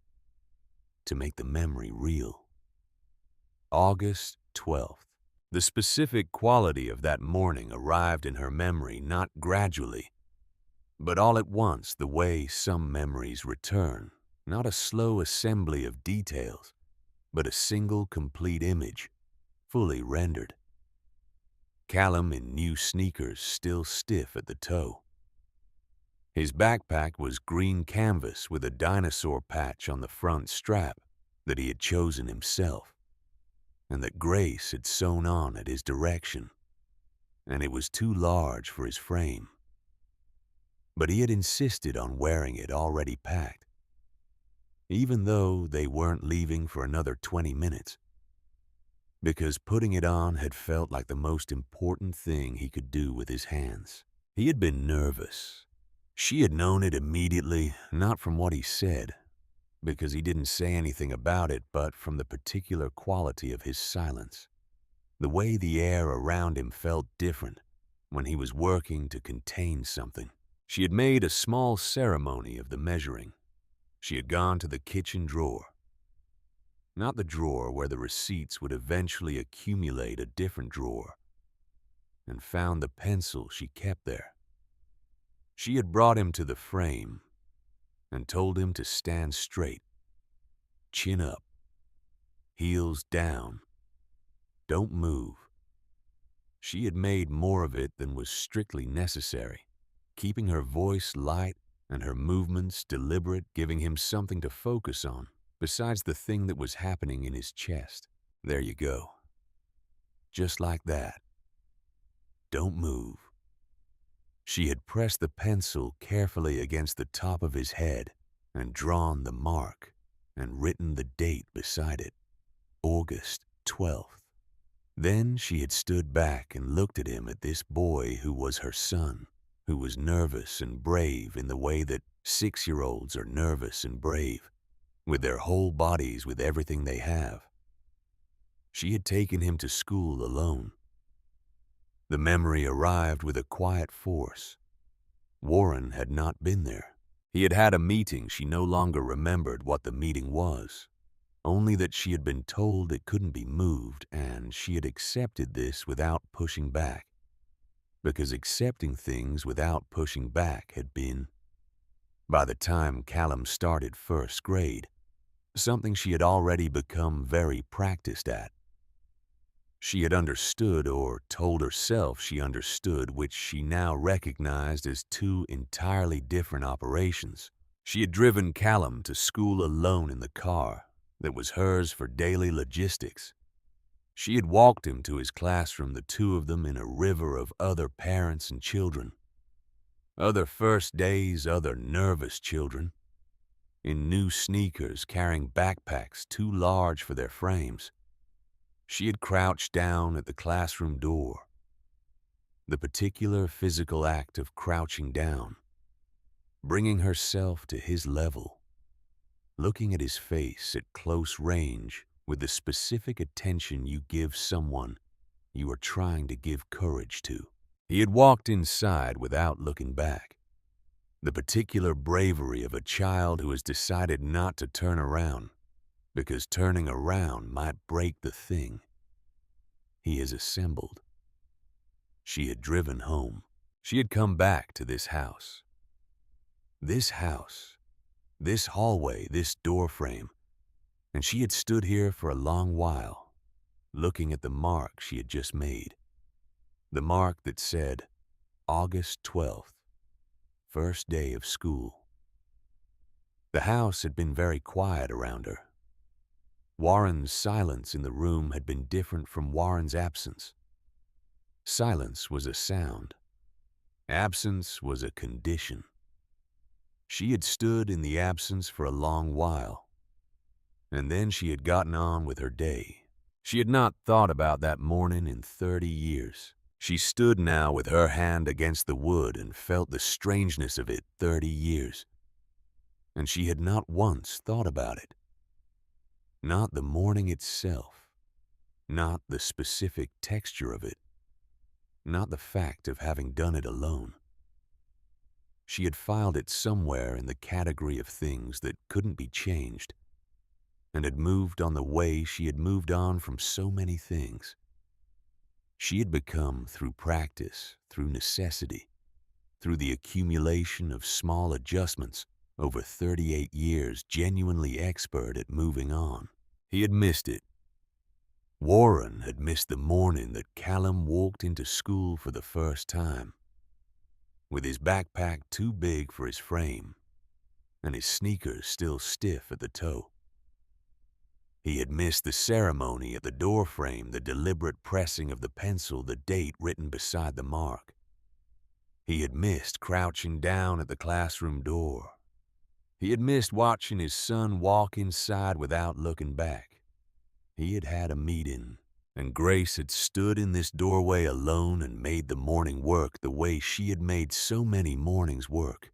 to make the memory real. August 12th. The specific quality of that morning arrived in her memory not gradually, but all at once, the way some memories return, not a slow assembly of details, but a single complete image, fully rendered. Callum in new sneakers, still stiff at the toe. His backpack was green canvas with a dinosaur patch on the front strap that he had chosen himself, and that Grace had sewn on at his direction, and it was too large for his frame. But he had insisted on wearing it already packed, even though they weren't leaving for another 20 minutes, because putting it on had felt like the most important thing he could do with his hands. He had been nervous. She had known it immediately, not from what he said, because he didn't say anything about it, but from the particular quality of his silence. The way the air around him felt different when he was working to contain something. She had made a small ceremony of the measuring. She had gone to the kitchen drawer. Not the drawer where the receipts would eventually accumulate, a different drawer, and found the pencil she kept there. She had brought him to the frame and told him to stand straight, chin up, heels down, don't move. She had made more of it than was strictly necessary, keeping her voice light and her movements deliberate, giving him something to focus on besides the thing that was happening in his chest. There you go. Just like that. Don't move. She had pressed the pencil carefully against the top of his head and drawn the mark and written the date beside it, August 12th. Then she had stood back and looked at him, at this boy who was her son, who was nervous and brave in the way that 6-year-olds are nervous and brave, with their whole bodies, with everything they have. She had taken him to school alone. The memory arrived with a quiet force. Warren had not been there. He had had a meeting. She no longer remembered what the meeting was, only that she had been told it couldn't be moved, and she had accepted this without pushing back, because accepting things without pushing back had been, by the time Callum started first grade, something she had already become very practiced at. She had understood, or told herself she understood, which she now recognized as two entirely different operations. She had driven Callum to school alone in the car that was hers for daily logistics. She had walked him to his classroom, the two of them in a river of other parents and children. Other first days, other nervous children, in new sneakers, carrying backpacks too large for their frames. She had crouched down at the classroom door. The particular physical act of crouching down, bringing herself to his level, looking at his face at close range with the specific attention you give someone you are trying to give courage to. He had walked inside without looking back. The particular bravery of a child who has decided not to turn around, because turning around might break the thing he has assembled. She had driven home. She had come back to this house. This house, this hallway, this doorframe, and she had stood here for a long while, looking at the mark she had just made. The mark that said, August 12th, first day of school. The house had been very quiet around her. Warren's silence in the room had been different from Warren's absence. Silence was a sound. Absence was a condition. She had stood in the absence for a long while, and then she had gotten on with her day. She had not thought about that morning in 30 years. She stood now with her hand against the wood and felt the strangeness of it 30 years. And she had not once thought about it. Not the morning itself, not the specific texture of it, not the fact of having done it alone. She had filed it somewhere in the category of things that couldn't be changed, and had moved on the way she had moved on from so many things. She had become, through practice, through necessity, through the accumulation of small adjustments over 38 years, genuinely expert at moving on. He had missed it. Warren had missed the morning that Callum walked into school for the first time. with his backpack too big for his frame and his sneakers still stiff at the toe. He had missed the ceremony at the door frame, the deliberate pressing of the pencil, the date written beside the mark. He had missed crouching down at the classroom door. He had missed watching his son walk inside without looking back. He had had a meeting, and Grace had stood in this doorway alone and made the morning work the way she had made so many mornings work.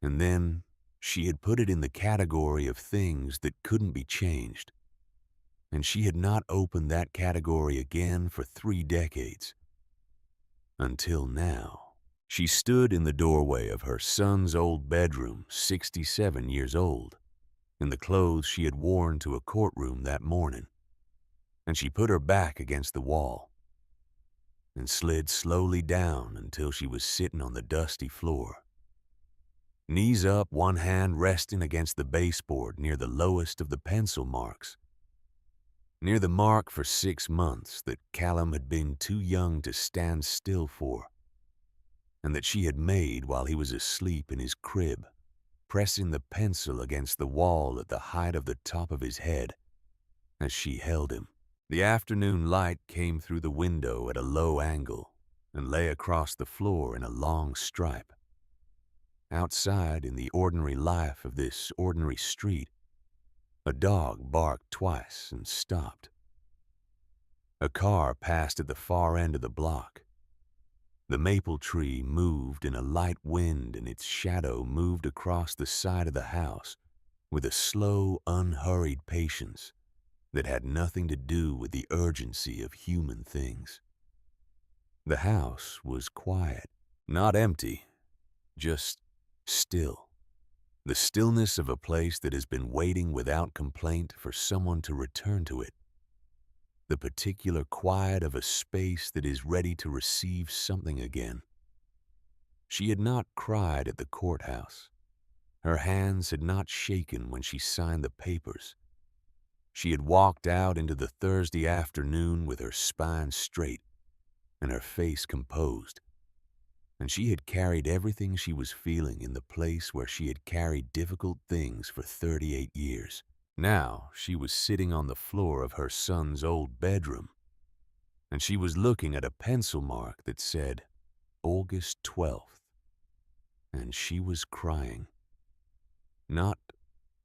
And then she had put it in the category of things that couldn't be changed. And she had not opened that category again for 3 decades. Until now. She stood in the doorway of her son's old bedroom, 67 years old, in the clothes she had worn to a courtroom that morning, and she put her back against the wall and slid slowly down until she was sitting on the dusty floor. Knees up, one hand resting against the baseboard near the lowest of the pencil marks, near the mark for 6 months that Callum had been too young to stand still for, and that she had made while he was asleep in his crib, pressing the pencil against the wall at the height of the top of his head as she held him. The afternoon light came through the window at a low angle and lay across the floor in a long stripe. Outside, in the ordinary life of this ordinary street, a dog barked twice and stopped. A car passed at the far end of the block. The maple tree moved in a light wind, and its shadow moved across the side of the house with a slow, unhurried patience that had nothing to do with the urgency of human things. The house was quiet, not empty, just still. The stillness of a place that has been waiting without complaint for someone to return to it. The particular quiet of a space that is ready to receive something again. She had not cried at the courthouse. Her hands had not shaken when she signed the papers. She had walked out into the Thursday afternoon with her spine straight and her face composed. And she had carried everything she was feeling in the place where she had carried difficult things for 38 years. Now she was sitting on the floor of her son's old bedroom, and she was looking at a pencil mark that said August 12th, and she was crying. Not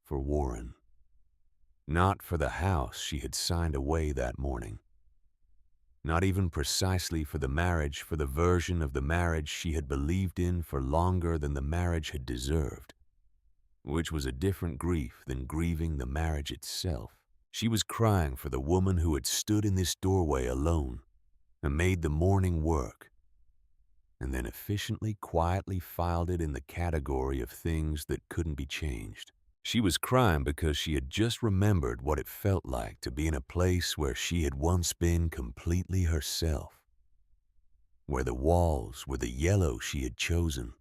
for Warren. Not for the house she had signed away that morning. Not even precisely for the marriage, for the version of the marriage she had believed in for longer than the marriage had deserved, which was a different grief than grieving the marriage itself. She was crying for the woman who had stood in this doorway alone and made the morning work, and then efficiently, quietly filed it in the category of things that couldn't be changed. She was crying because she had just remembered what it felt like to be in a place where she had once been completely herself, where the walls were the yellow she had chosen,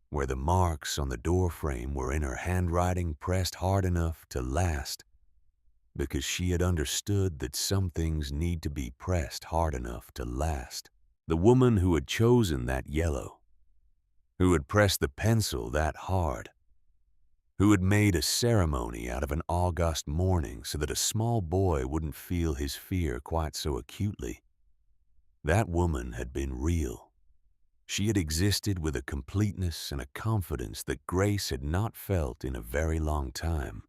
where the marks on the doorframe were in her handwriting pressed hard enough to last, because she had understood that some things need to be pressed hard enough to last. The woman who had chosen that yellow, who had pressed the pencil that hard, who had made a ceremony out of an August morning so that a small boy wouldn't feel his fear quite so acutely. That woman had been real. She had existed with a completeness and a confidence that Grace had not felt in a very long time.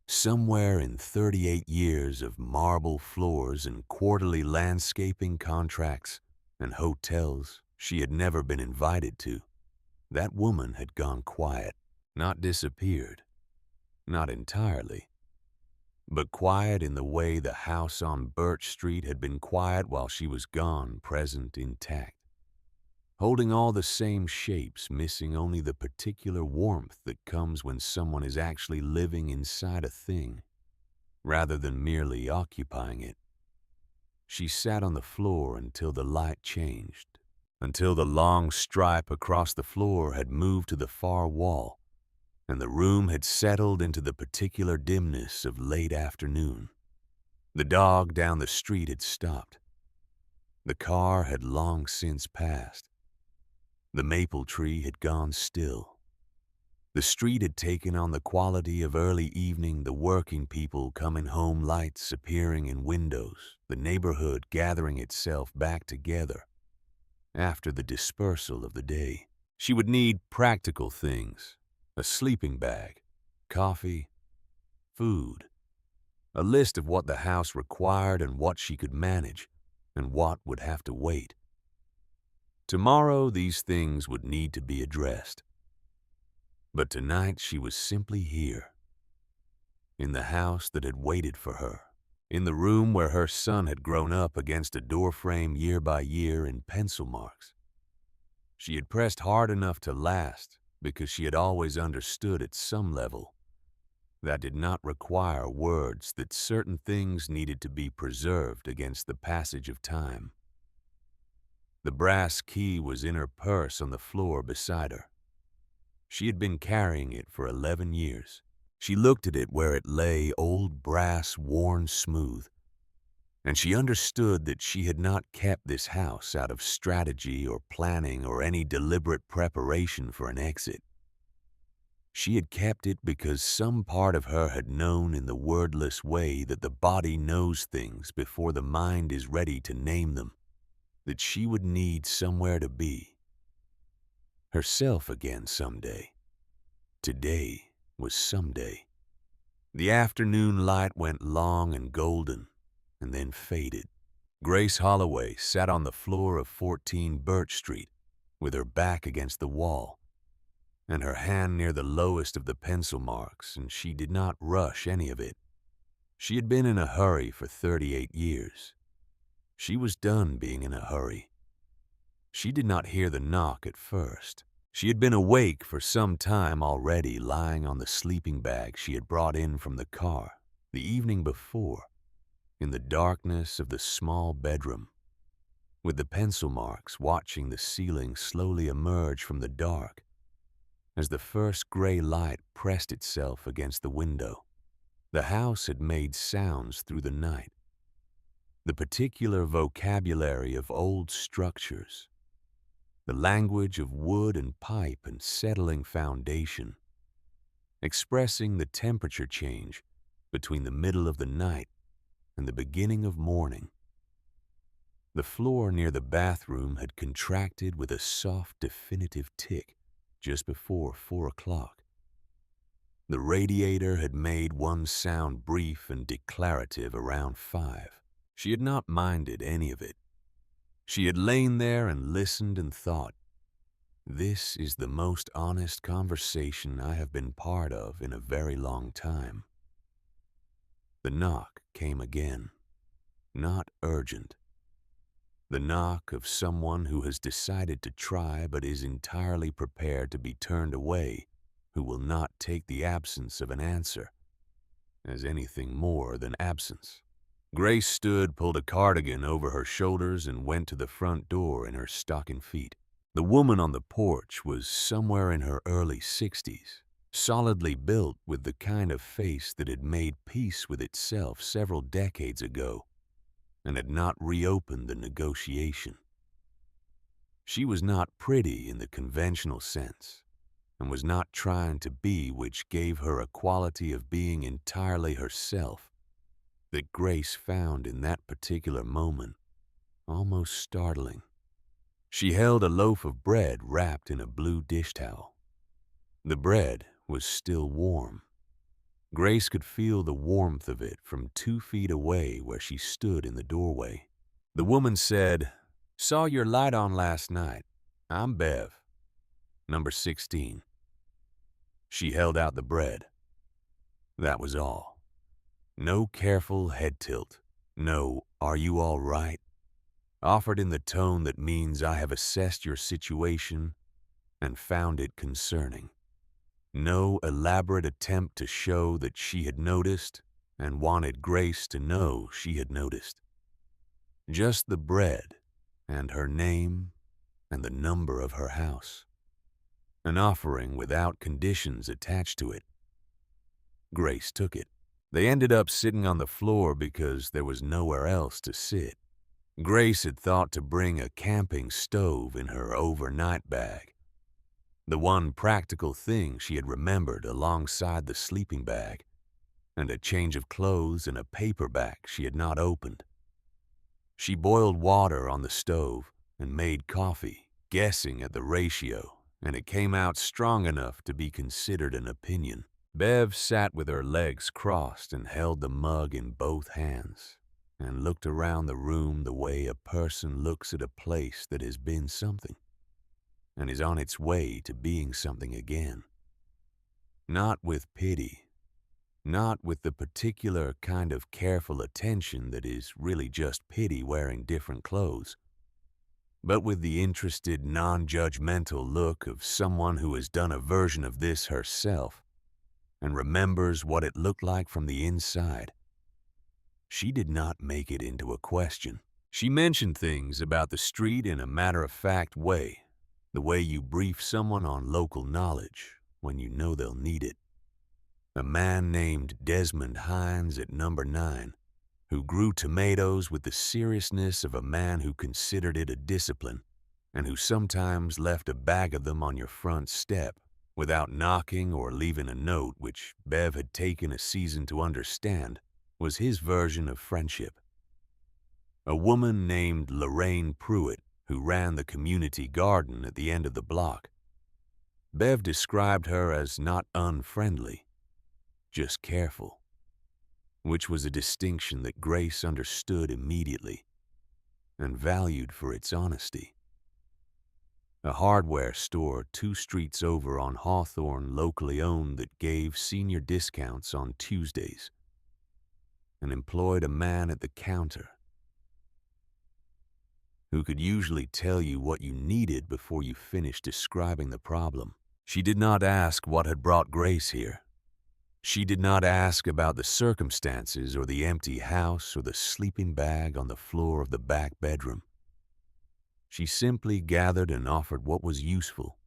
Somewhere in 38 years of marble floors and quarterly landscaping contracts and hotels she had never been invited to, that woman had gone quiet. Not disappeared, not entirely, but quiet in the way the house on Birch Street had been quiet while she was gone, present, intact, holding all the same shapes, missing only the particular warmth that comes when someone is actually living inside a thing, rather than merely occupying it. She sat on the floor until the light changed, until the long stripe across the floor had moved to the far wall, and the room had settled into the particular dimness of late afternoon. The dog down the street had stopped. The car had long since passed. The maple tree had gone still. The street had taken on the quality of early evening, the working people coming home, lights appearing in windows, the neighborhood gathering itself back together after the dispersal of the day. She would need practical things: a sleeping bag, coffee, food, a list of what the house required and what she could manage and what would have to wait. Tomorrow these things would need to be addressed. But tonight she was simply here, in the house that had waited for her, in the room where her son had grown up against a doorframe year by year in pencil marks. She had pressed hard enough to last because she had always understood at some level that did not require words that certain things needed to be preserved against the passage of time. The brass key was in her purse on the floor beside her. She had been carrying it for 11 years. She looked at it where it lay, old brass worn smooth, and she understood that she had not kept this house out of strategy or planning or any deliberate preparation for an exit. She had kept it because some part of her had known in the wordless way that the body knows things before the mind is ready to name them, that she would need somewhere to be. Herself again someday. Today was someday. The afternoon light went long and golden, and then faded. Grace Holloway sat on the floor of 14 Birch Street, with her back against the wall, and her hand near the lowest of the pencil marks, and she did not rush any of it. She had been in a hurry for 38 years. She was done being in a hurry. She did not hear the knock at first. She had been awake for some time already, lying on the sleeping bag she had brought in from the car the evening before, in the darkness of the small bedroom, with the pencil marks watching the ceiling slowly emerge from the dark as the first gray light pressed itself against the window. The house had made sounds through the night, the particular vocabulary of old structures, the language of wood and pipe and settling foundation, expressing the temperature change between the middle of the night and the beginning of morning. The floor near the bathroom had contracted with a soft, definitive tick just before 4 o'clock. The radiator had made one sound brief and declarative around 5. She had not minded any of it. She had lain there and listened and thought, "This is the most honest conversation I have been part of in a very long time." The knock came again, not urgent. The knock of someone who has decided to try but is entirely prepared to be turned away, who will not take the absence of an answer as anything more than absence. Grace stood, pulled a cardigan over her shoulders, and went to the front door in her stocking feet. The woman on the porch was somewhere in her early 60s, solidly built, with the kind of face that had made peace with itself several decades ago and had not reopened the negotiation. She was not pretty in the conventional sense, and was not trying to be, which gave her a quality of being entirely herself that Grace found in that particular moment almost startling. She held a loaf of bread wrapped in a blue dish towel. The bread was still warm. Grace could feel the warmth of it from 2 feet away where she stood in the doorway. The woman said, "Saw your light on last night. I'm Bev, number 16. She held out the bread. That was all. No careful head tilt. No, "Are you all right?" offered in the tone that means I have assessed your situation and found it concerning. No elaborate attempt to show that she had noticed and wanted Grace to know she had noticed. Just the bread and her name and the number of her house. An offering without conditions attached to it. Grace took it. They ended up sitting on the floor because there was nowhere else to sit. Grace had thought to bring a camping stove in her overnight bag, the one practical thing she had remembered alongside the sleeping bag, and a change of clothes and a paperback she had not opened. She boiled water on the stove and made coffee, guessing at the ratio, and it came out strong enough to be considered an opinion. Bev sat with her legs crossed and held the mug in both hands, and looked around the room the way a person looks at a place that has been something, and is on its way to being something again. Not with pity, not with the particular kind of careful attention that is really just pity wearing different clothes, but with the interested, non-judgmental look of someone who has done a version of this herself and remembers what it looked like from the inside. She did not make it into a question. She mentioned things about the street in a matter-of-fact way, the way you brief someone on local knowledge when you know they'll need it. A man named Desmond Hines at number 9, who grew tomatoes with the seriousness of a man who considered it a discipline, and who sometimes left a bag of them on your front step without knocking or leaving a note, which Bev had taken a season to understand was his version of friendship. A woman named Lorraine Pruitt, who ran the community garden at the end of the block. Bev described her as not unfriendly, just careful, which was a distinction that Grace understood immediately and valued for its honesty. A hardware store 2 streets over on Hawthorne, locally owned, that gave senior discounts on Tuesdays and employed a man at the counter who could usually tell you what you needed before you finished describing the problem. She did not ask what had brought Grace here. She did not ask about the circumstances or the empty house or the sleeping bag on the floor of the back bedroom. She simply gathered and offered what was useful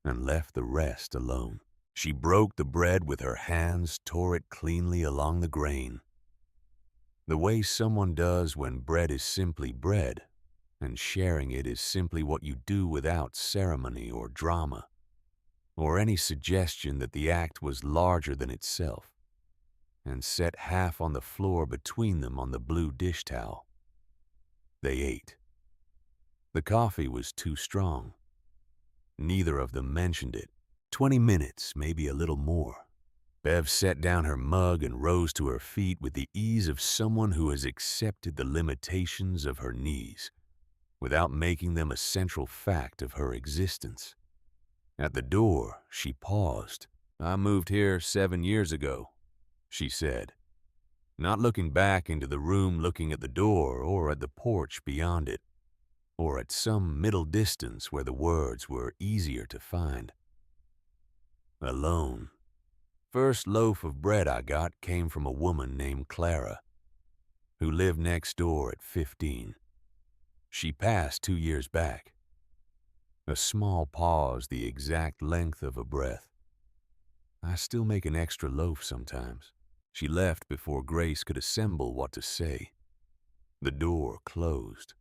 and left the rest alone. She broke the bread with her hands, tore it cleanly along the grain, the way someone does when bread is simply bread and sharing it is simply what you do without ceremony or drama, or any suggestion that the act was larger than itself, and set half on the floor between them on the blue dish towel. They ate. The coffee was too strong. Neither of them mentioned it. 20 minutes, maybe a little more. Bev set down her mug and rose to her feet with the ease of someone who has accepted the limitations of her knees without making them a central fact of her existence. At the door, she paused. "I moved here 7 years ago," she said, not looking back into the room, looking at the door or at the porch beyond it, or at some middle distance where the words were easier to find. "Alone. First loaf of bread I got came from a woman named Clara, who lived next door at 15. She passed 2 years back." A small pause, the exact length of a breath. "I still make an extra loaf sometimes." She left before Grace could assemble what to say. The door closed.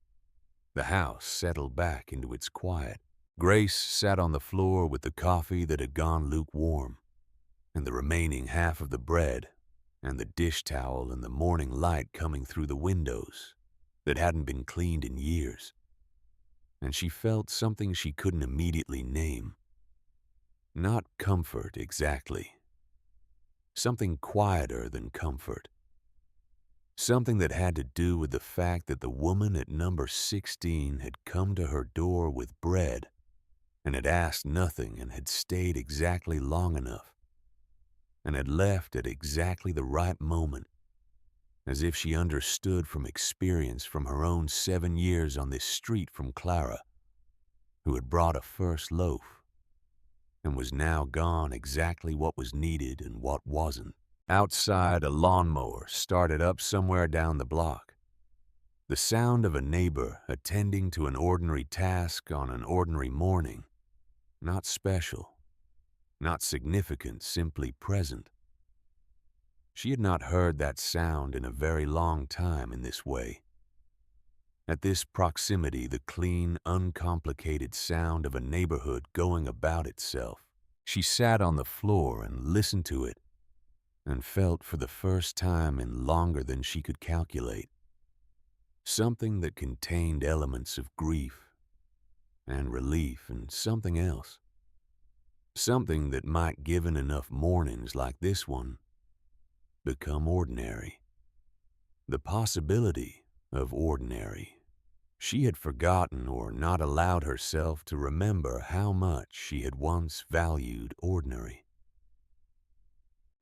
The house settled back into its quiet. Grace sat on the floor with the coffee that had gone lukewarm, and the remaining half of the bread, and the dish towel and the morning light coming through the windows that hadn't been cleaned in years. And she felt something she couldn't immediately name. Not comfort exactly. Something quieter than comfort. Something that had to do with the fact that the woman at number 16 had come to her door with bread and had asked nothing and had stayed exactly long enough and had left at exactly the right moment, as if she understood from experience from her own 7 years on this street from Clara, who had brought a first loaf and was now gone exactly what was needed and what wasn't. Outside, a lawnmower started up somewhere down the block. The sound of a neighbor attending to an ordinary task on an ordinary morning. Not special, not significant, simply present. She had not heard that sound in a very long time in this way. At this proximity, the clean, uncomplicated sound of a neighborhood going about itself. She sat on the floor and listened to it and felt for the first time in longer than she could calculate something that contained elements of grief and relief and something else. Something that might, given enough mornings like this one, become ordinary. The possibility of ordinary. She had forgotten or not allowed herself to remember how much she had once valued ordinary.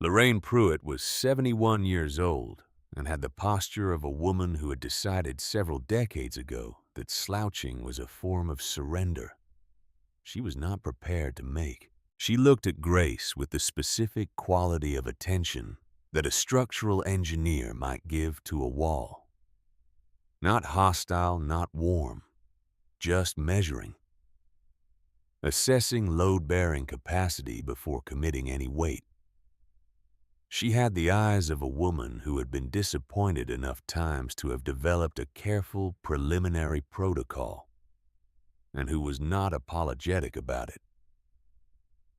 Lorraine Pruitt was 71 years old and had the posture of a woman who had decided several decades ago that slouching was a form of surrender she was not prepared to make. She looked at Grace with the specific quality of attention that a structural engineer might give to a wall. Not hostile, not warm, just measuring. Assessing load-bearing capacity before committing any weight. She had the eyes of a woman who had been disappointed enough times to have developed a careful preliminary protocol, and who was not apologetic about it.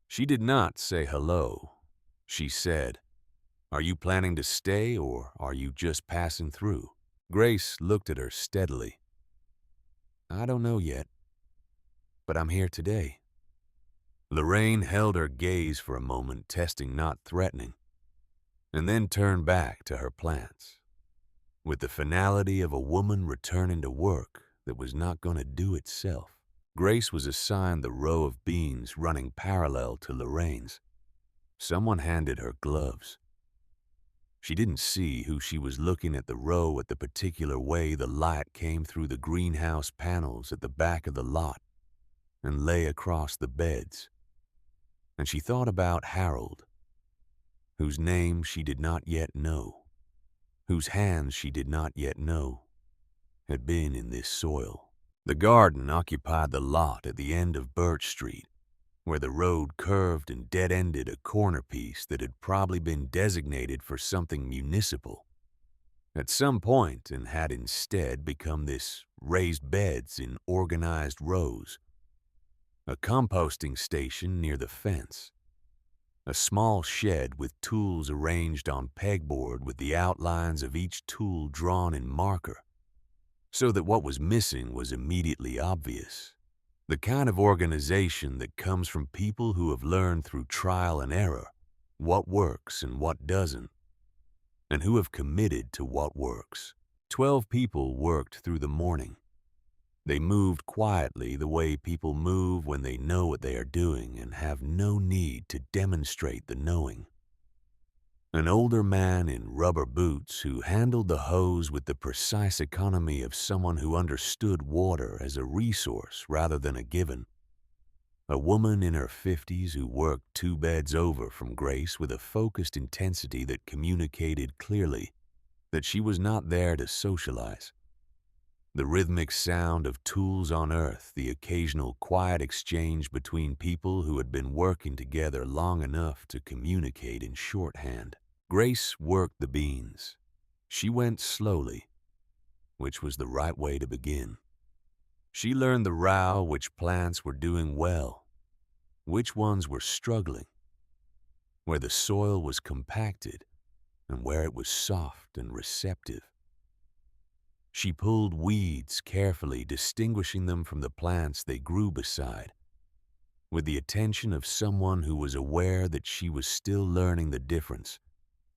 She did not say hello. She said, "Are you planning to stay or are you just passing through?" Grace looked at her steadily. "I don't know yet, but I'm here today." Lorraine held her gaze for a moment, testing not threatening, and then turned back to her plants, with the finality of a woman returning to work that was not going to do itself. Grace was assigned the row of beans running parallel to Lorraine's. Someone handed her gloves. She didn't see who she was looking at the row at the particular way the light came through the greenhouse panels at the back of the lot and lay across the beds. And she thought about Harold, whose name she did not yet know, whose hands she did not yet know had been in this soil. The garden occupied the lot at the end of Birch Street, where the road curved and dead-ended a corner piece that had probably been designated for something municipal at some point and had instead become this raised beds in organized rows, a composting station near the fence, a small shed with tools arranged on pegboard with the outlines of each tool drawn in marker, so that what was missing was immediately obvious. The kind of organization that comes from people who have learned through trial and error what works and what doesn't, and who have committed to what works. 12 people worked through the morning. They moved quietly the way people move when they know what they are doing and have no need to demonstrate the knowing. An older man in rubber boots who handled the hose with the precise economy of someone who understood water as a resource rather than a given. A woman in her 50s who worked 2 beds over from Grace with a focused intensity that communicated clearly that she was not there to socialize. The rhythmic sound of tools on earth, the occasional quiet exchange between people who had been working together long enough to communicate in shorthand. Grace worked the beans. She went slowly, which was the right way to begin. She learned the row which plants were doing well, which ones were struggling, where the soil was compacted and where it was soft and receptive. She pulled weeds carefully, distinguishing them from the plants they grew beside, with the attention of someone who was aware that she was still learning the difference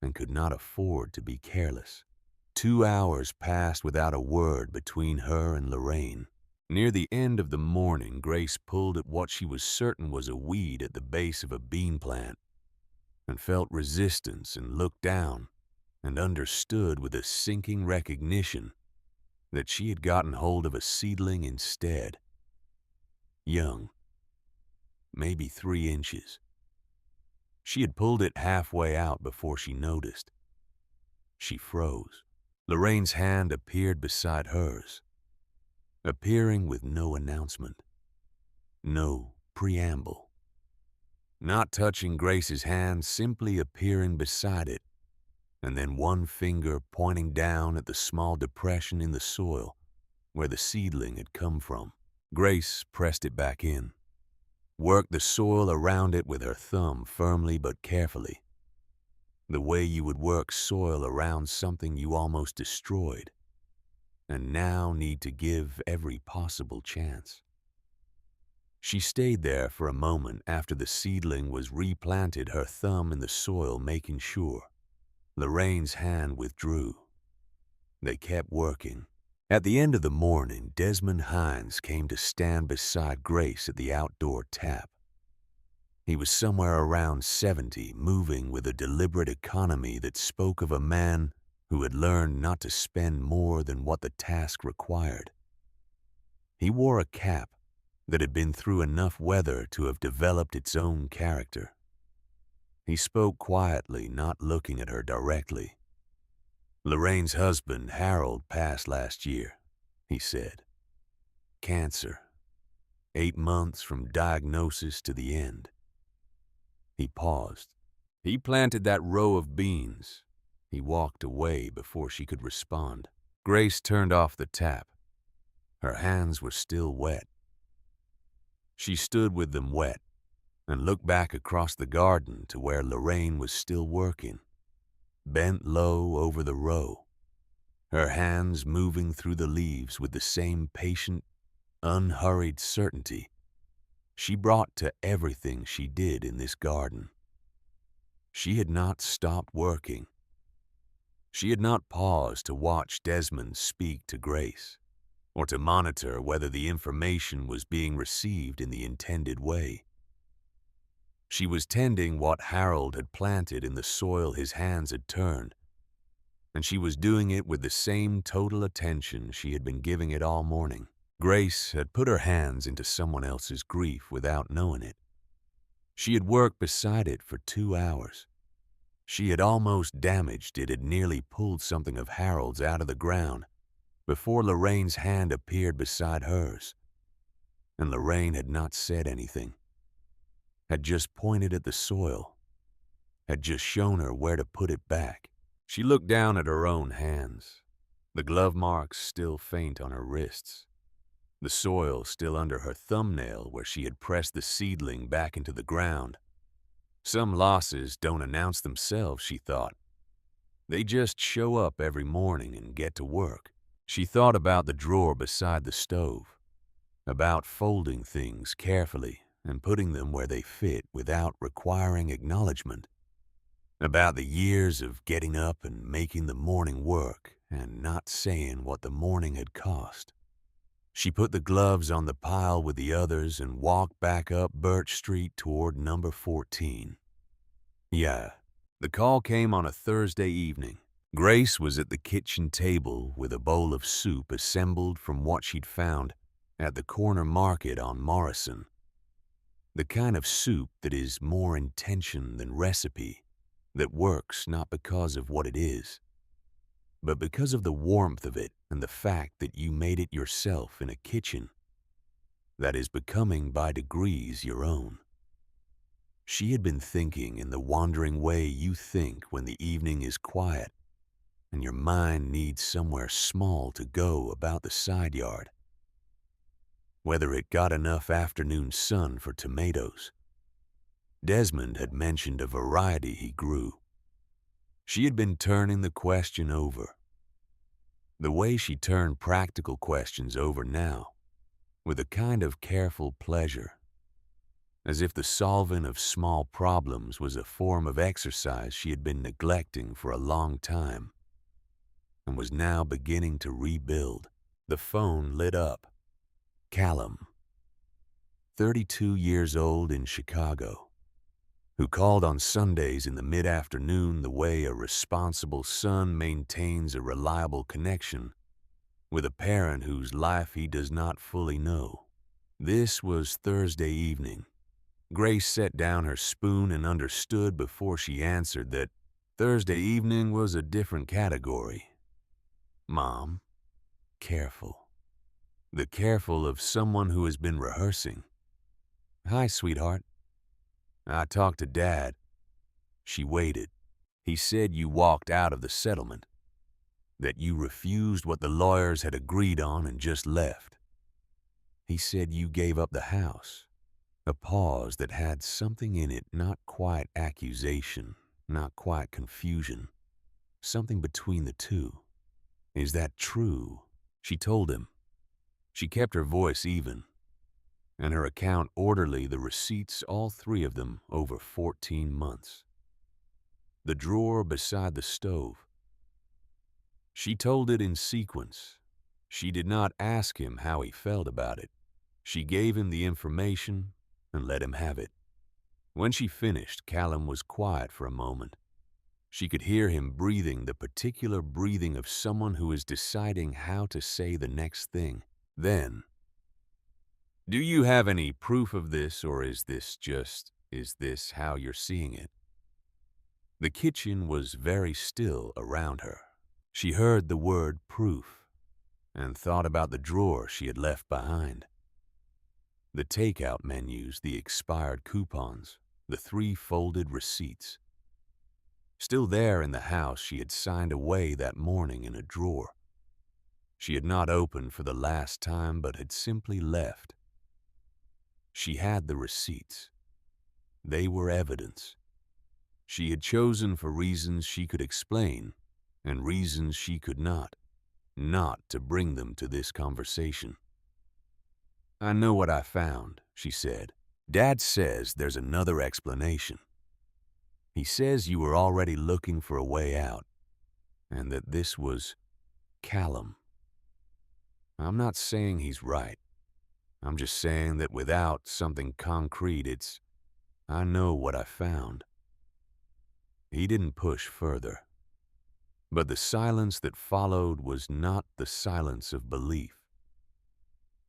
and could not afford to be careless. 2 hours passed without a word between her and Lorraine. Near the end of the morning, Grace pulled at what she was certain was a weed at the base of a bean plant and felt resistance and looked down and understood with a sinking recognition that she had gotten hold of a seedling instead. Young, maybe 3 inches. She had pulled it halfway out before she noticed. She froze. Lorraine's hand appeared beside hers, appearing with no announcement, no preamble. Not touching Grace's hand, simply appearing beside it, and then one finger pointing down at the small depression in the soil where the seedling had come from. Grace pressed it back in, worked the soil around it with her thumb firmly but carefully, the way you would work soil around something you almost destroyed, and now need to give every possible chance. She stayed there for a moment after the seedling was replanted, her thumb in the soil making sure. Lorraine's hand withdrew. They kept working. At the end of the morning, Desmond Hines came to stand beside Grace at the outdoor tap. He was somewhere around 70, moving with a deliberate economy that spoke of a man who had learned not to spend more than what the task required. He wore a cap that had been through enough weather to have developed its own character. He spoke quietly, not looking at her directly. "Lorraine's husband, Harold, passed last year," he said. "Cancer. 8 months from diagnosis to the end." He paused. "He planted that row of beans." He walked away before she could respond. Grace turned off the tap. Her hands were still wet. She stood with them wet and looked back across the garden to where Lorraine was still working, bent low over the row, her hands moving through the leaves with the same patient, unhurried certainty she brought to everything she did in this garden. She had not stopped working. She had not paused to watch Desmond speak to Grace, or to monitor whether the information was being received in the intended way. She was tending what Harold had planted in the soil his hands had turned, and she was doing it with the same total attention she had been giving it all morning. Grace had put her hands into someone else's grief without knowing it. She had worked beside it for 2 hours. She had almost damaged it, had nearly pulled something of Harold's out of the ground before Lorraine's hand appeared beside hers. And Lorraine had not said anything, had just pointed at the soil, had just shown her where to put it back. She looked down at her own hands, the glove marks still faint on her wrists, the soil still under her thumbnail where she had pressed the seedling back into the ground. Some losses don't announce themselves, she thought. They just show up every morning and get to work. She thought about the drawer beside the stove, about folding things carefully and putting them where they fit without requiring acknowledgement, about the years of getting up and making the morning work and not saying what the morning had cost. She put the gloves on the pile with the others and walked back up Birch Street toward number 14. Yeah, the call came on a Thursday evening. Grace was at the kitchen table with a bowl of soup assembled from what she'd found at the corner market on Morrison. The kind of soup that is more intention than recipe, that works not because of what it is, but because of the warmth of it and the fact that you made it yourself in a kitchen that is becoming by degrees your own. She had been thinking in the wandering way you think when the evening is quiet and your mind needs somewhere small to go about the side yard. Whether it got enough afternoon sun for tomatoes. Desmond had mentioned a variety he grew. She had been turning the question over, the way she turned practical questions over now, with a kind of careful pleasure, as if the solving of small problems was a form of exercise she had been neglecting for a long time, and was now beginning to rebuild. The phone lit up. Callum, 32 years old in Chicago, who called on Sundays in the mid-afternoon the way a responsible son maintains a reliable connection with a parent whose life he does not fully know. This was Thursday evening. Grace set down her spoon and understood before she answered that Thursday evening was a different category. Mom, careful. The careful of someone who has been rehearsing. Hi, sweetheart. I talked to Dad. She waited. He said you walked out of the settlement. that you refused what the lawyers had agreed on and just left. He said you gave up the house. A pause that had something in it, not quite accusation, not quite confusion, something between the two. Is that true? She told him. She kept her voice even, and her account orderly, the receipts, all three of them, over 14 months. The drawer beside the stove. She told it in sequence. She did not ask him how he felt about it. She gave him the information and let him have it. When she finished, Callum was quiet for a moment. She could hear him breathing, the particular breathing of someone who is deciding how to say the next thing. Then, "Do you have any proof of this, or is this how you're seeing it?" The kitchen was very still around her. She heard the word proof and thought about the drawer she had left behind. The takeout menus, the expired coupons, the 3 folded receipts. Still there in the house she had signed away that morning in a drawer. She had not opened for the last time, but had simply left. She had the receipts. They were evidence. She had chosen for reasons she could explain and reasons she could not to bring them to this conversation. "I know what I found," she said. "Dad says there's another explanation. He says you were already looking for a way out, and that this was Callum. I'm not saying he's right. I'm just saying that without something concrete, I know what I found." He didn't push further. But the silence that followed was not the silence of belief.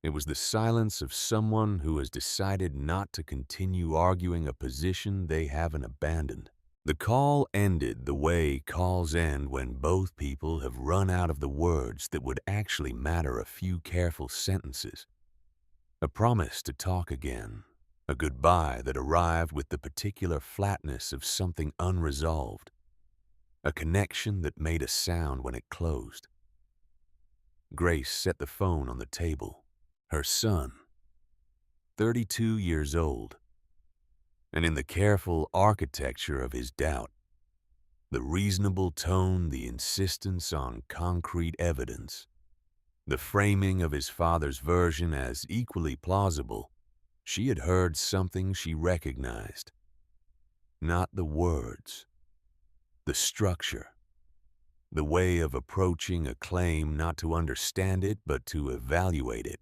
It was the silence of someone who has decided not to continue arguing a position they haven't abandoned. The call ended the way calls end when both people have run out of the words that would actually matter, a few careful sentences. A promise to talk again, a goodbye that arrived with the particular flatness of something unresolved, a connection that made a sound when it closed. Grace set the phone on the table. Her son, 32 years old, and in the careful architecture of his doubt, the reasonable tone, the insistence on concrete evidence, the framing of his father's version as equally plausible, she had heard something she recognized. Not the words, the structure, the way of approaching a claim, not to understand it but to evaluate it.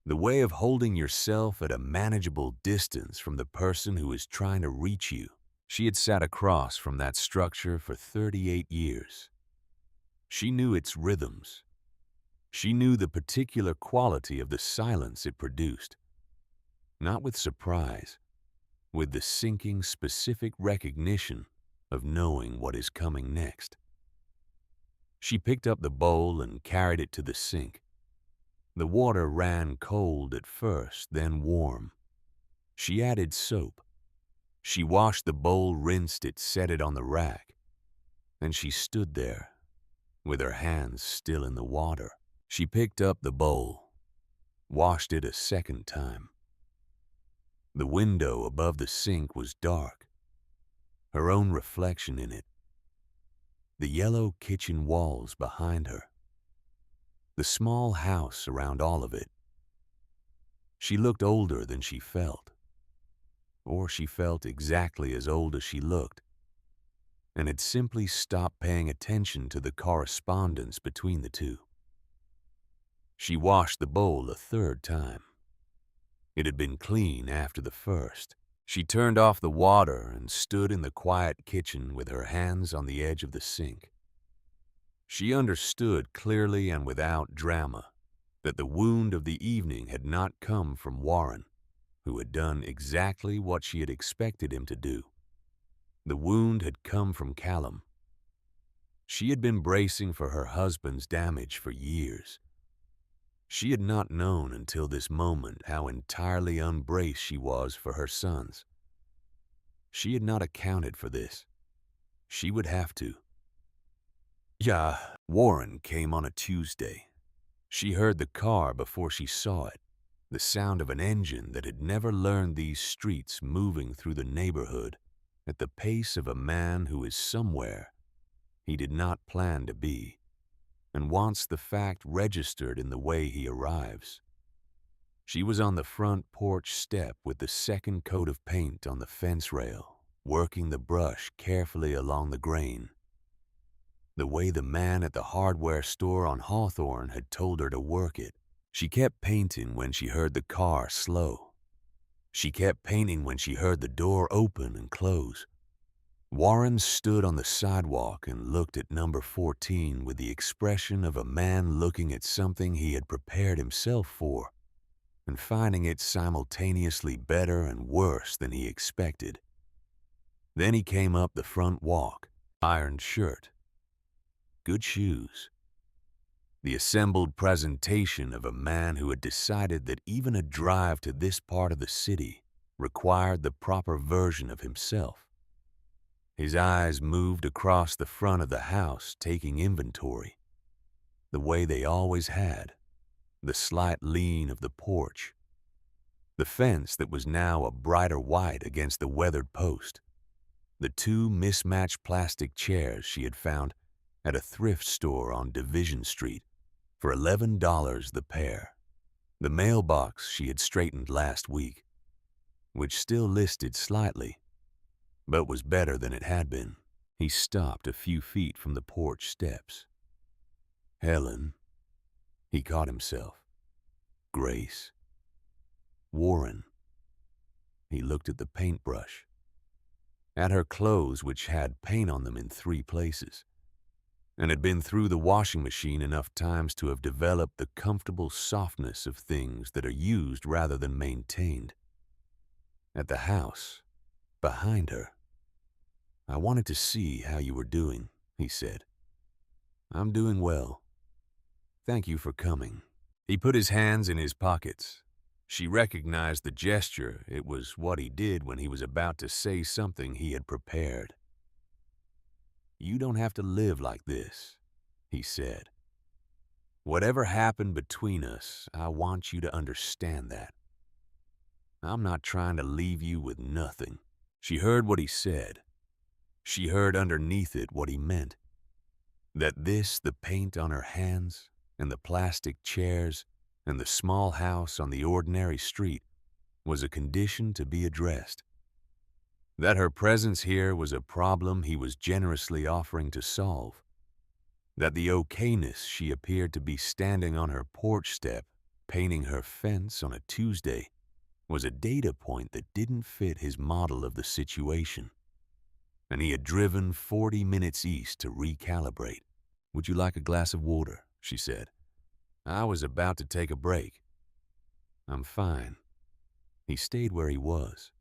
The way of holding yourself at a manageable distance from the person who is trying to reach you. She had sat across from that structure for 38 years. She knew its rhythms. She knew the particular quality of the silence it produced. Not with surprise, with the sinking, specific recognition of knowing what is coming next. She picked up the bowl and carried it to the sink. The water ran cold at first, then warm. She added soap. She washed the bowl, rinsed it, set it on the rack. And she stood there, with her hands still in the water. She picked up the bowl, washed it a second time. The window above the sink was dark, her own reflection in it. The yellow kitchen walls behind her. The small house around all of it. She looked older than she felt. Or she felt exactly as old as she looked, and had simply stopped paying attention to the correspondence between the two. She washed the bowl a third time. It had been clean after the first. She turned off the water and stood in the quiet kitchen with her hands on the edge of the sink. She understood clearly and without drama that the wound of the evening had not come from Warren, who had done exactly what she had expected him to do. The wound had come from Callum. She had been bracing for her husband's damage for years. She had not known until this moment how entirely unbraced she was for her sons. She had not accounted for this. She would have to. Yeah, Warren came on a Tuesday. She heard the car before she saw it, the sound of an engine that had never learned these streets moving through the neighborhood at the pace of a man who is somewhere he did not plan to be and wants the fact registered in the way he arrives. She was on the front porch step with the second coat of paint on the fence rail, working the brush carefully along the grain, the way the man at the hardware store on Hawthorne had told her to work it. She kept painting when she heard the car slow. She kept painting when she heard the door open and close. Warren stood on the sidewalk and looked at number 14 with the expression of a man looking at something he had prepared himself for and finding it simultaneously better and worse than he expected. Then he came up the front walk, ironed shirt, good shoes, the assembled presentation of a man who had decided that even a drive to this part of the city required the proper version of himself. His eyes moved across the front of the house, taking inventory, the way they always had, the slight lean of the porch, the fence that was now a brighter white against the weathered post, the two mismatched plastic chairs she had found at a thrift store on Division Street for $11 the pair, the mailbox she had straightened last week, which still listed slightly, but was better than it had been. He stopped a few feet from the porch steps. Helen, he caught himself. Grace. Warren. He looked at the paintbrush, at her clothes which had paint on them in 3 places, and had been through the washing machine enough times to have developed the comfortable softness of things that are used rather than maintained. At the house, behind her. I wanted to see how you were doing, he said. I'm doing well. Thank you for coming. He put his hands in his pockets. She recognized the gesture. It was what he did when he was about to say something he had prepared. You don't have to live like this, he said. Whatever happened between us, I want you to understand that. I'm not trying to leave you with nothing. She heard what he said. She heard underneath it what he meant. That this, the paint on her hands, and the plastic chairs, and the small house on the ordinary street, was a condition to be addressed. That her presence here was a problem he was generously offering to solve. That the okayness she appeared to be standing on her porch step, painting her fence on a Tuesday, was a data point that didn't fit his model of the situation. And he had driven 40 minutes east to recalibrate. Would you like a glass of water? She said. I was about to take a break. I'm fine. He stayed where he was.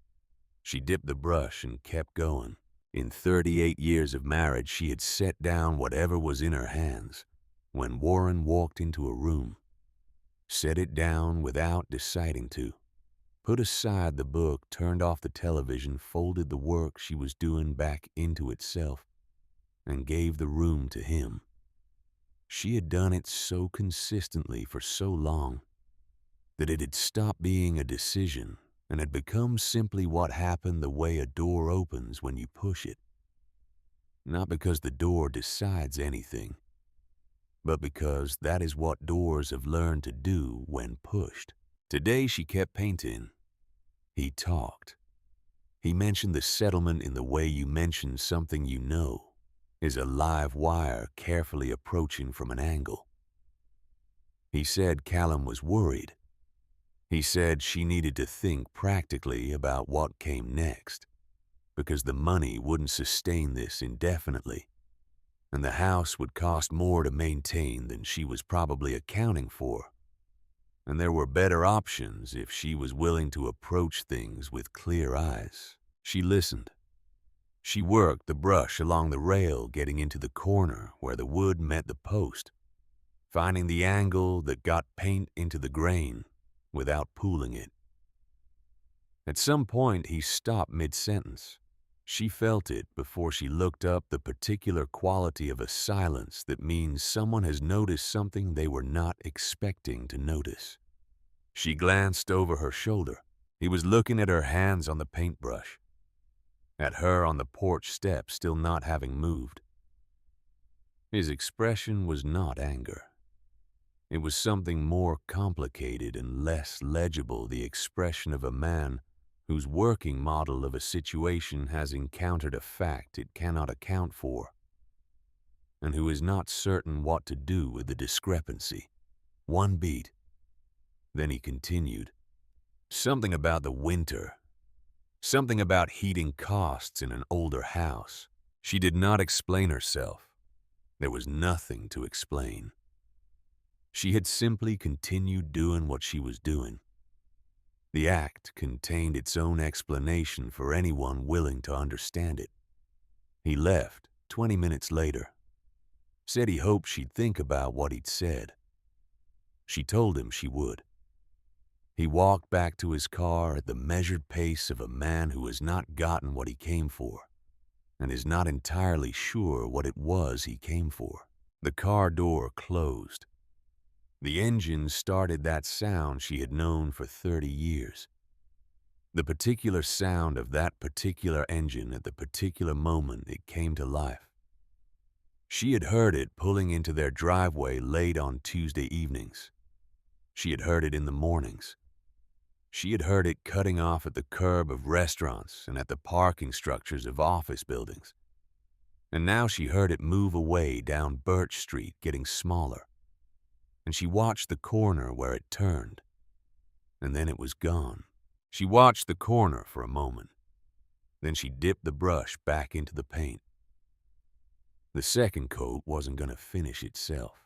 She dipped the brush and kept going. In 38 years of marriage, she had set down whatever was in her hands when Warren walked into a room, set it down without deciding to, put aside the book, turned off the television, folded the work she was doing back into itself, and gave the room to him. She had done it so consistently for so long that it had stopped being a decision and had become simply what happened the way a door opens when you push it. Not because the door decides anything, but because that is what doors have learned to do when pushed. Today she kept painting. He talked. He mentioned the settlement in the way you mention something you know is a live wire carefully approaching from an angle. He said Callum was worried. He said she needed to think practically about what came next, because the money wouldn't sustain this indefinitely, and the house would cost more to maintain than she was probably accounting for, and there were better options if she was willing to approach things with clear eyes. She listened. She worked the brush along the rail, getting into the corner where the wood met the post, finding the angle that got paint into the grain without pooling it. At some point, he stopped mid-sentence. She felt it before she looked up the particular quality of a silence that means someone has noticed something they were not expecting to notice. She glanced over her shoulder. He was looking at her hands on the paintbrush, at her on the porch step still not having moved. His expression was not anger. It was something more complicated and less legible, the expression of a man whose working model of a situation has encountered a fact it cannot account for, and who is not certain what to do with the discrepancy. One beat. Then he continued. Something about the winter. Something about heating costs in an older house. She did not explain herself. There was nothing to explain. She had simply continued doing what she was doing. The act contained its own explanation for anyone willing to understand it. He left 20 minutes later. Said he hoped she'd think about what he'd said. She told him she would. He walked back to his car at the measured pace of a man who has not gotten what he came for, and is not entirely sure what it was he came for. The car door closed. The engine started that sound she had known for 30 years. The particular sound of that particular engine at the particular moment it came to life. She had heard it pulling into their driveway late on Tuesday evenings. She had heard it in the mornings. She had heard it cutting off at the curb of restaurants and at the parking structures of office buildings. And now she heard it move away down Birch Street, getting smaller. And she watched the corner where it turned. And then it was gone. She watched the corner for a moment. Then she dipped the brush back into the paint. The second coat wasn't going to finish itself.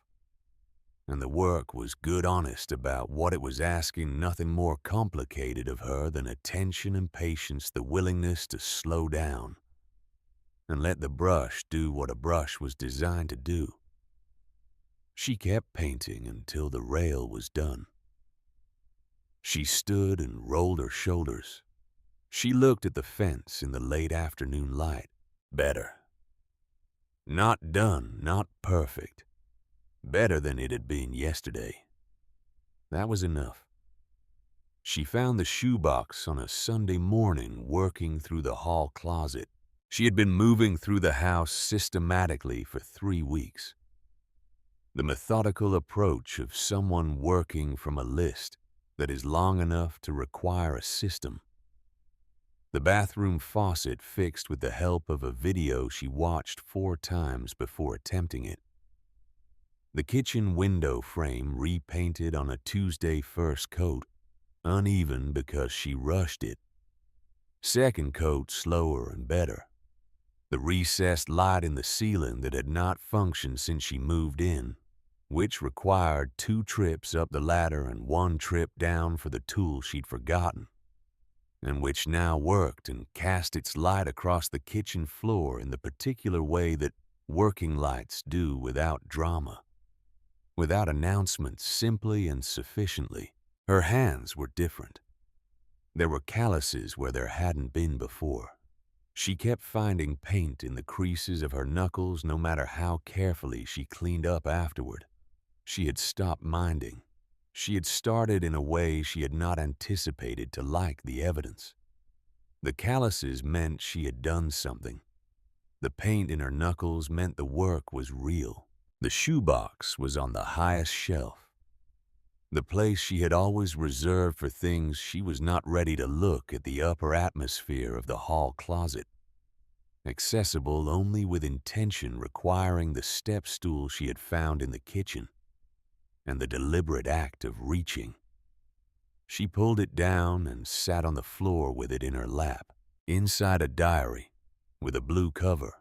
And the work was good honest about what it was asking, nothing more complicated of her than attention and patience, the willingness to slow down and let the brush do what a brush was designed to do. She kept painting until the rail was done. She stood and rolled her shoulders. She looked at the fence in the late afternoon light. Better. Not done, not perfect. Better than it had been yesterday. That was enough. She found the shoebox on a Sunday morning working through the hall closet. She had been moving through the house systematically for 3 weeks. The methodical approach of someone working from a list that is long enough to require a system. The bathroom faucet fixed with the help of a video she watched 4 times before attempting it. The kitchen window frame repainted on a Tuesday first coat, uneven because she rushed it. Second coat slower and better. The recessed light in the ceiling that had not functioned since she moved in, which required 2 trips up the ladder and 1 trip down for the tool she'd forgotten, and which now worked and cast its light across the kitchen floor in the particular way that working lights do, without drama, without announcement, simply and sufficiently. Her hands were different. There were calluses where there hadn't been before. She kept finding paint in the creases of her knuckles no matter how carefully she cleaned up afterward. She had stopped minding. She had started in a way she had not anticipated to like the evidence. The calluses meant she had done something. The paint in her knuckles meant the work was real. The shoebox was on the highest shelf. The place she had always reserved for things she was not ready to look at, the upper atmosphere of the hall closet. Accessible only with intention, requiring the step stool she had found in the kitchen and the deliberate act of reaching. She pulled it down and sat on the floor with it in her lap, inside a diary with a blue cover.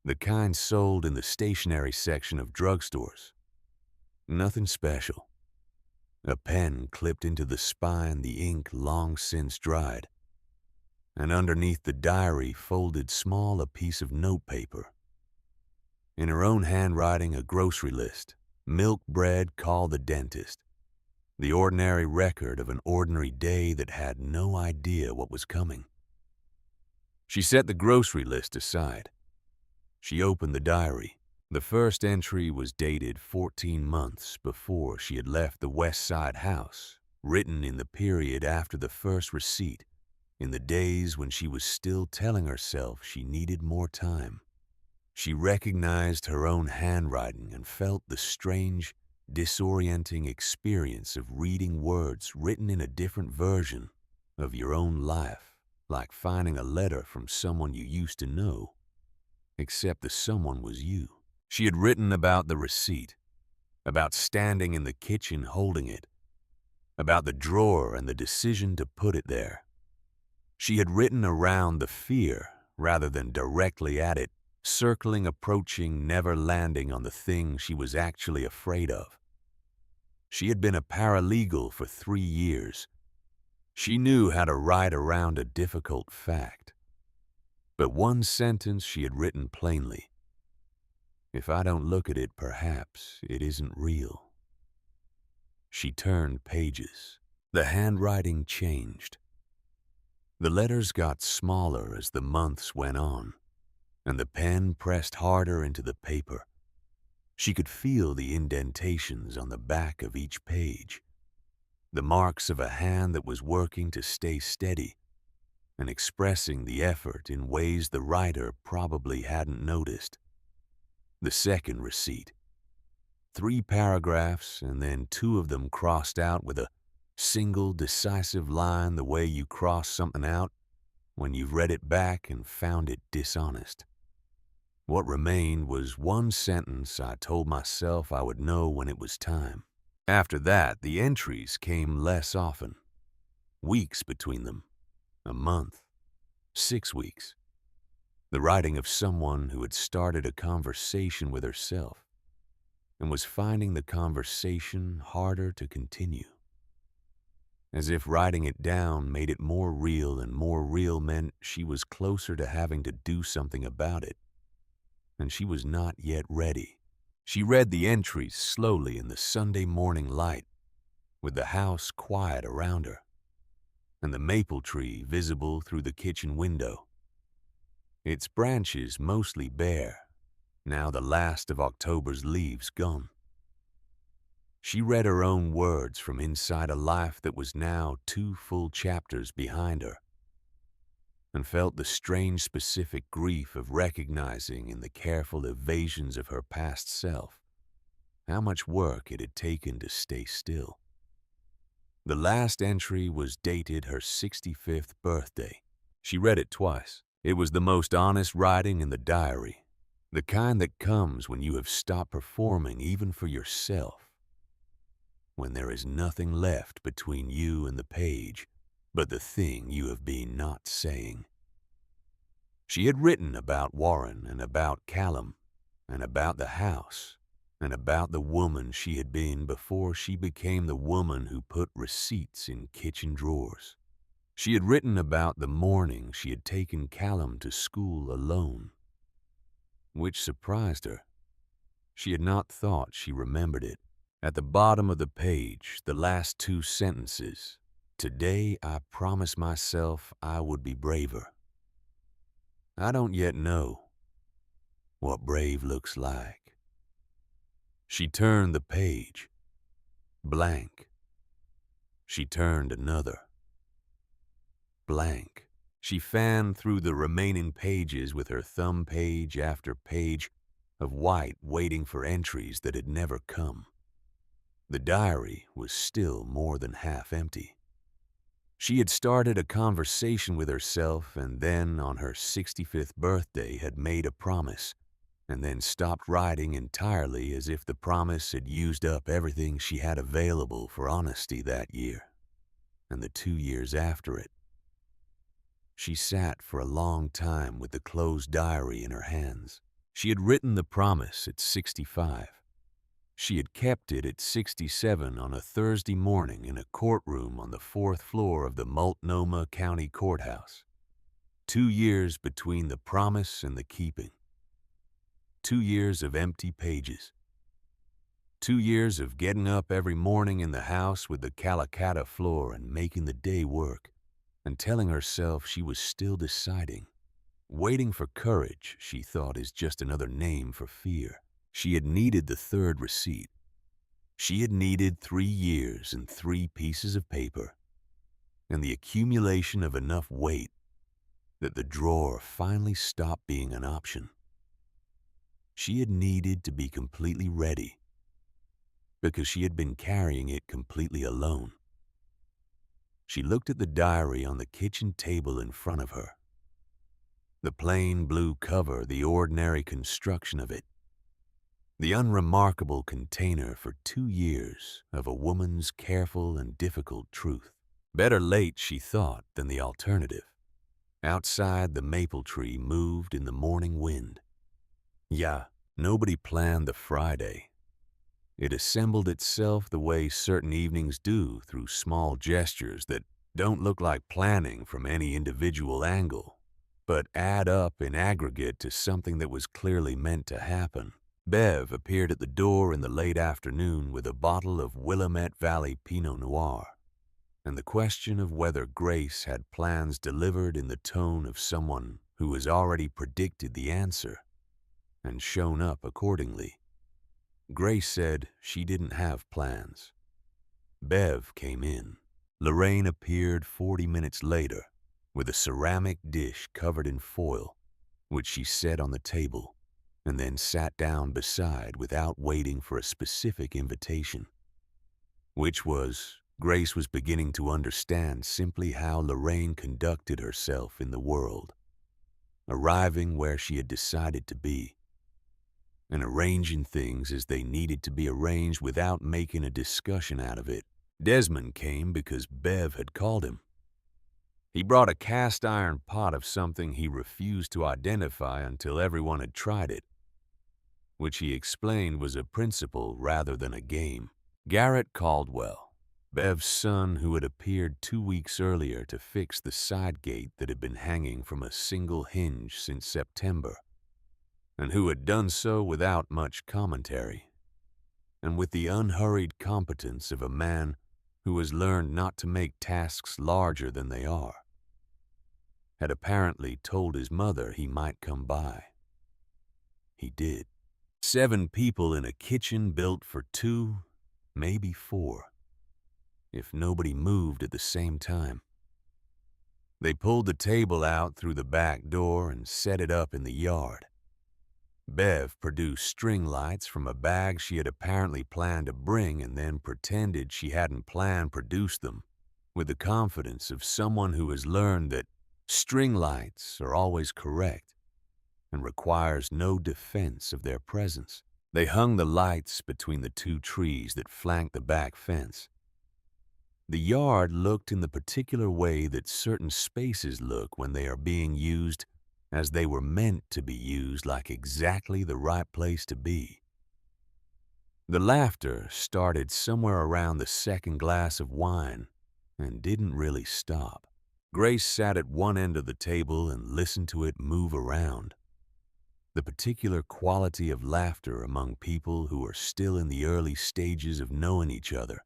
The kind sold in the stationery section of drugstores. Nothing special. A pen clipped into the spine, the ink long since dried. And underneath the diary, folded small, a piece of notepaper. In her own handwriting, a grocery list. Milk, bread, call the dentist. The ordinary record of an ordinary day that had no idea what was coming. She set the grocery list aside. She opened the diary. The first entry was dated 14 months before she had left the West Side house, written in the period after the first receipt, in the days when she was still telling herself she needed more time. She recognized her own handwriting and felt the strange, disorienting experience of reading words written in a different version of your own life, like finding a letter from someone you used to know, except the someone was you. She had written about the receipt, about standing in the kitchen holding it, about the drawer and the decision to put it there. She had written around the fear rather than directly at it, circling, approaching, never landing on the thing she was actually afraid of. She had been a paralegal for 3 years. She knew how to write around a difficult fact. But one sentence she had written plainly: "If I don't look at it, perhaps it isn't real." She turned pages. The handwriting changed. The letters got smaller as the months went on, and the pen pressed harder into the paper. She could feel the indentations on the back of each page, the marks of a hand that was working to stay steady and expressing the effort in ways the writer probably hadn't noticed. The second receipt. 3 paragraphs, and then 2 of them crossed out with a single decisive line, the way you cross something out when you've read it back and found it dishonest. What remained was one sentence I told myself I would know when it was time. After that, the entries came less often. Weeks between them. A month. 6 weeks. The writing of someone who had started a conversation with herself and was finding the conversation harder to continue. As if writing it down made it more real, and more real meant she was closer to having to do something about it. And she was not yet ready. She read the entries slowly in the Sunday morning light, with the house quiet around her, and the maple tree visible through the kitchen window, its branches mostly bare, now the last of October's leaves gone. She read her own words from inside a life that was now 2 full chapters behind her, and felt the strange specific grief of recognizing in the careful evasions of her past self how much work it had taken to stay still. The last entry was dated her 65th birthday. She read it twice. It was the most honest writing in the diary, the kind that comes when you have stopped performing even for yourself, when there is nothing left between you and the page but the thing you have been not saying. She had written about Warren and about Callum and about the house and about the woman she had been before she became the woman who put receipts in kitchen drawers. She had written about the morning she had taken Callum to school alone, which surprised her. She had not thought she remembered it. At the bottom of the page, the last 2 sentences: "Today I promised myself I would be braver. I don't yet know what brave looks like." She turned the page. Blank. She turned another. Blank. She fanned through the remaining pages with her thumb, page after page of white, waiting for entries that had never come. The diary was still more than half empty. She had started a conversation with herself, and then on her 65th birthday had made a promise, and then stopped writing entirely, as if the promise had used up everything she had available for honesty that year, and the 2 years after it. She sat for a long time with the closed diary in her hands. She had written the promise at 65. She had kept it at 67 on a Thursday morning in a courtroom on the 4th floor of the Multnomah County Courthouse. 2 years between the promise and the keeping. 2 years of empty pages. 2 years of getting up every morning in the house with the Calicut floor and making the day work, and telling herself she was still deciding. Waiting for courage, she thought, is just another name for fear. She had needed the third receipt. She had needed 3 years and 3 pieces of paper, and the accumulation of enough weight that the drawer finally stopped being an option. She had needed to be completely ready, because she had been carrying it completely alone. She looked at the diary on the kitchen table in front of her. The plain blue cover, the ordinary construction of it, the unremarkable container for 2 years of a woman's careful and difficult truth. Better late, she thought, than the alternative. Outside, the maple tree moved in the morning wind. Yeah, nobody planned the Friday. It assembled itself the way certain evenings do, through small gestures that don't look like planning from any individual angle, but add up in aggregate to something that was clearly meant to happen. Bev appeared at the door in the late afternoon with a bottle of Willamette Valley Pinot Noir, and the question of whether Grace had plans delivered in the tone of someone who has already predicted the answer and shown up accordingly. Grace said she didn't have plans. Bev came in. Lorraine appeared 40 minutes later with a ceramic dish covered in foil, which she set on the table and then sat down beside without waiting for a specific invitation. Which was, Grace was beginning to understand simply how Lorraine conducted herself in the world, arriving where she had decided to be, and arranging things as they needed to be arranged without making a discussion out of it. Desmond came because Bev had called him. He brought a cast-iron pot of something he refused to identify until everyone had tried it, which he explained was a principle rather than a game. Garrett Caldwell, Bev's son, who had appeared 2 weeks earlier to fix the side gate that had been hanging from a single hinge since September, and who had done so without much commentary, and with the unhurried competence of a man who has learned not to make tasks larger than they are, had apparently told his mother he might come by. He did. 7 people in a kitchen built for 2, maybe 4, if nobody moved at the same time. They pulled the table out through the back door and set it up in the yard. Bev produced string lights from a bag she had apparently planned to bring and then pretended she hadn't planned produce them, with the confidence of someone who has learned that string lights are always correct and requires no defense of their presence. They hung the lights between the 2 trees that flanked the back fence. The yard looked in the particular way that certain spaces look when they are being used as they were meant to be used, like exactly the right place to be. The laughter started somewhere around the second glass of wine and didn't really stop. Grace sat at one end of the table and listened to it move around. The particular quality of laughter among people who are still in the early stages of knowing each other,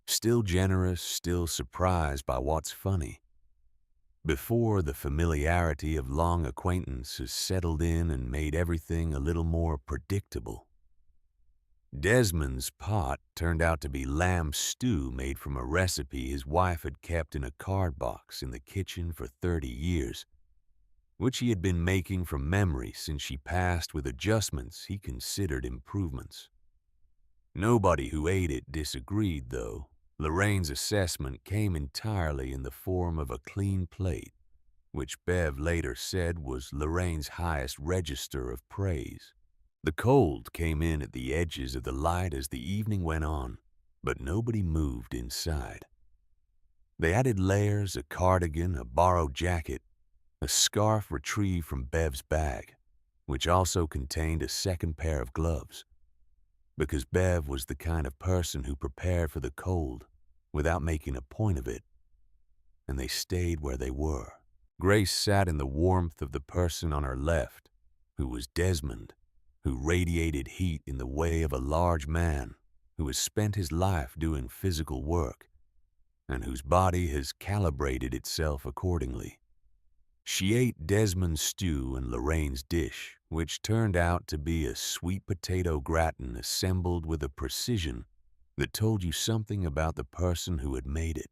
still generous, still surprised by what's funny, before the familiarity of long acquaintance has settled in and made everything a little more predictable. Desmond's pot turned out to be lamb stew made from a recipe his wife had kept in a card box in the kitchen for 30 years, which he had been making from memory since she passed with adjustments he considered improvements. Nobody who ate it disagreed, though. Lorraine's assessment came entirely in the form of a clean plate, which Bev later said was Lorraine's highest register of praise. The cold came in at the edges of the light as the evening went on, but nobody moved inside. They added layers, a cardigan, a borrowed jacket, a scarf retrieved from Bev's bag, which also contained a second pair of gloves, because Bev was the kind of person who prepared for the cold without making a point of it, and they stayed where they were. Grace sat in the warmth of the person on her left, who was Desmond, who radiated heat in the way of a large man who has spent his life doing physical work and whose body has calibrated itself accordingly. She ate Desmond's stew and Lorraine's dish, which turned out to be a sweet potato gratin assembled with a precision that told you something about the person who had made it.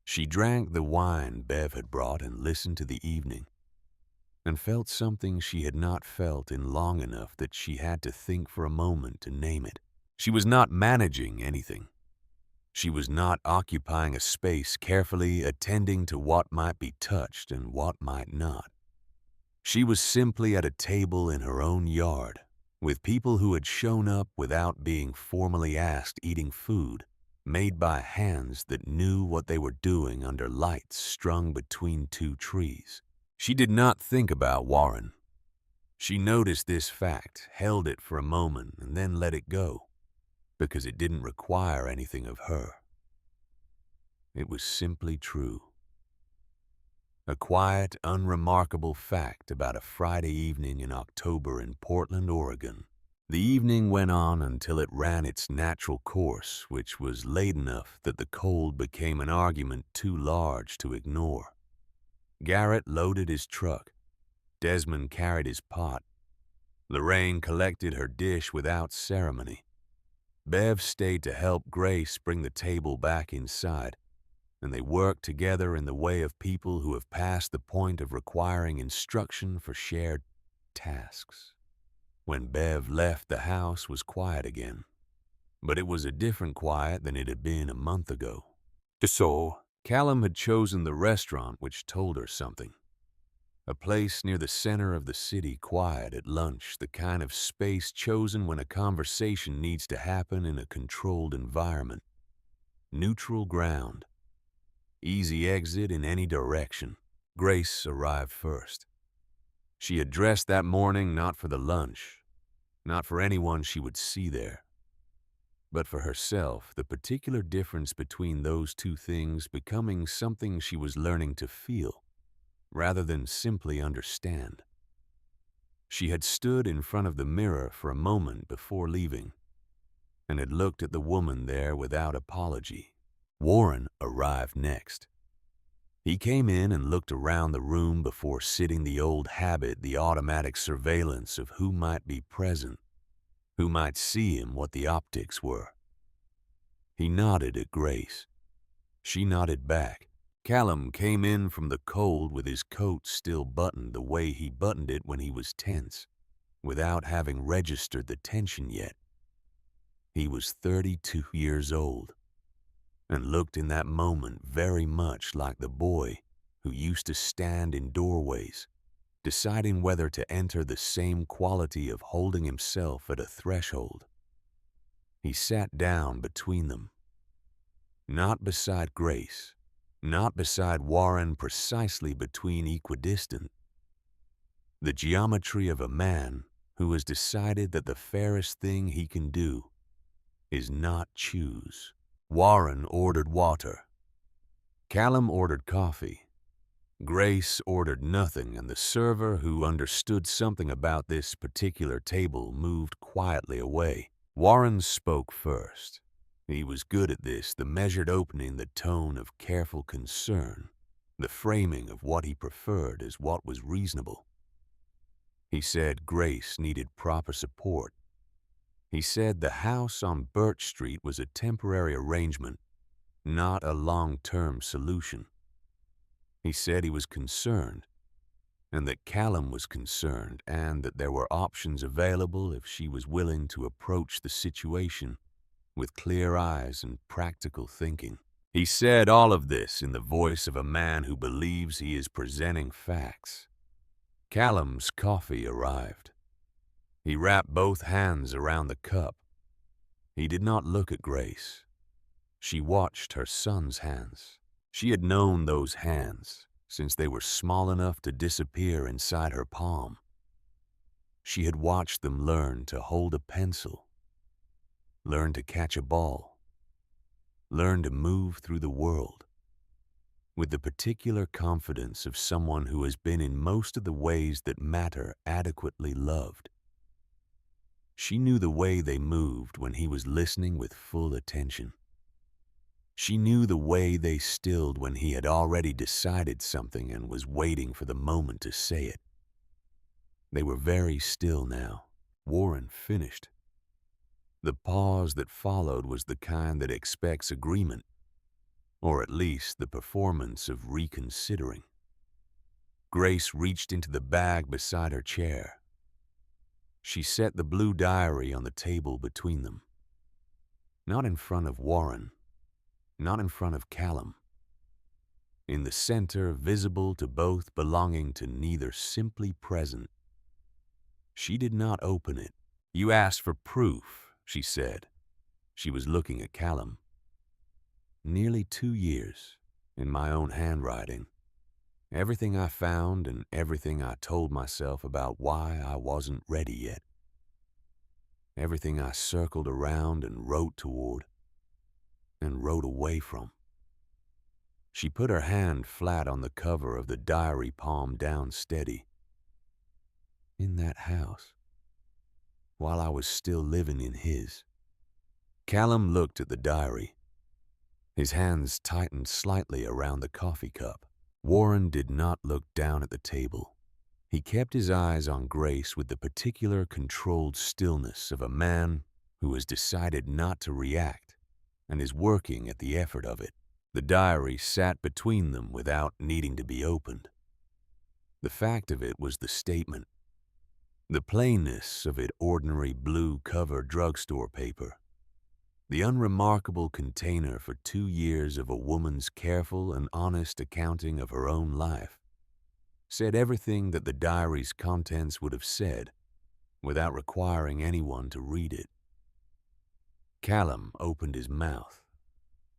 She drank the wine Bev had brought and listened to the evening, and felt something she had not felt in long enough that she had to think for a moment to name it. She was not managing anything. She was not occupying a space, carefully attending to what might be touched and what might not. She was simply at a table in her own yard, with people who had shown up without being formally asked, eating food made by hands that knew what they were doing under lights strung between two trees. She did not think about Warren. She noticed this fact, held it for a moment, and then let it go, because it didn't require anything of her. It was simply true. A quiet, unremarkable fact about a Friday evening in October in Portland, Oregon. The evening went on until it ran its natural course, which was late enough that the cold became an argument too large to ignore. Garrett loaded his truck. Desmond carried his pot. Lorraine collected her dish without ceremony. Bev stayed to help Grace bring the table back inside, and they worked together in the way of people who have passed the point of requiring instruction for shared tasks. When Bev left, the house was quiet again, but it was a different quiet than it had been a month ago. So, Callum had chosen the restaurant, which told her something. A place near the center of the city, quiet at lunch, the kind of space chosen when a conversation needs to happen in a controlled environment. Neutral ground. Easy exit in any direction. Grace arrived first. She had dressed that morning not for the lunch, not for anyone she would see there, but for herself, the particular difference between those two things becoming something she was learning to feel, rather than simply understand. She had stood in front of the mirror for a moment before leaving, and had looked at the woman there without apology. Warren arrived next. He came in and looked around the room before sitting the old habit, the automatic surveillance of who might be present, who might see him, what the optics were. He nodded at Grace. She nodded back. Callum came in from the cold with his coat still buttoned the way he buttoned it when he was tense, without having registered the tension yet. He was 32 years old, and looked in that moment very much like the boy who used to stand in doorways, deciding whether to enter the same quality of holding himself at a threshold. He sat down between them. Not beside Grace, not beside Warren, precisely between, equidistant. The geometry of a man who has decided that the fairest thing he can do is not choose. Warren ordered water. Callum ordered coffee. Grace ordered nothing, and the server, who understood something about this particular table, moved quietly away. Warren spoke first. He was good at this, the measured opening, the tone of careful concern, the framing of what he preferred as what was reasonable. He said Grace needed proper support. He said the house on Birch Street was a temporary arrangement, not a long-term solution. He said he was concerned, and that Callum was concerned, and that there were options available if she was willing to approach the situation with clear eyes and practical thinking. He said all of this in the voice of a man who believes he is presenting facts. Callum's coffee arrived. He wrapped both hands around the cup. He did not look at Grace. She watched her son's hands. She had known those hands since they were small enough to disappear inside her palm. She had watched them learn to hold a pencil, learn to catch a ball, learn to move through the world, with the particular confidence of someone who has been in most of the ways that matter adequately loved. She knew the way they moved when he was listening with full attention. She knew the way they stilled when he had already decided something and was waiting for the moment to say it. They were very still now. Warren finished. The pause that followed was the kind that expects agreement, or at least the performance of reconsidering. Grace reached into the bag beside her chair. She set the blue diary on the table between them. Not in front of Warren, not in front of Callum. In the center, visible to both, belonging to neither, simply present. She did not open it. "You asked for proof," she said. She was looking at Callum. "Nearly 2 years, in my own handwriting. Everything I found and everything I told myself about why I wasn't ready yet. Everything I circled around and wrote toward and wrote away from." She put her hand flat on the cover of the diary, palm down steady. "In that house, while I was still living in his." Callum looked at the diary. His hands tightened slightly around the coffee cup. Warren did not look down at the table. He kept his eyes on Grace with the particular controlled stillness of a man who has decided not to react and is working at the effort of it. The diary sat between them without needing to be opened. The fact of it was the statement. The plainness of it, ordinary blue-cover drugstore paper. The unremarkable container for 2 years of a woman's careful and honest accounting of her own life, said everything that the diary's contents would have said without requiring anyone to read it. Callum opened his mouth.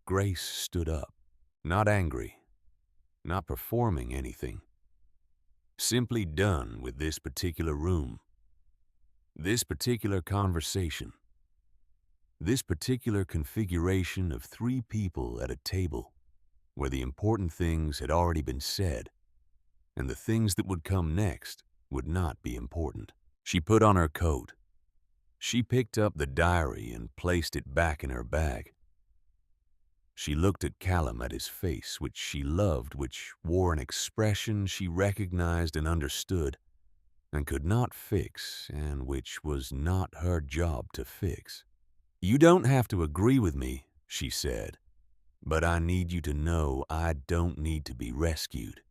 Grace stood up, not angry, not performing anything, simply done with this particular room, this particular conversation, this particular configuration of 3 people at a table where the important things had already been said, and the things that would come next would not be important. She put on her coat. She picked up the diary and placed it back in her bag. She looked at Callum, at his face, which she loved, which wore an expression she recognized and understood, and could not fix, and which was not her job to fix. "You don't have to agree with me," she said, "but I need you to know I don't need to be rescued.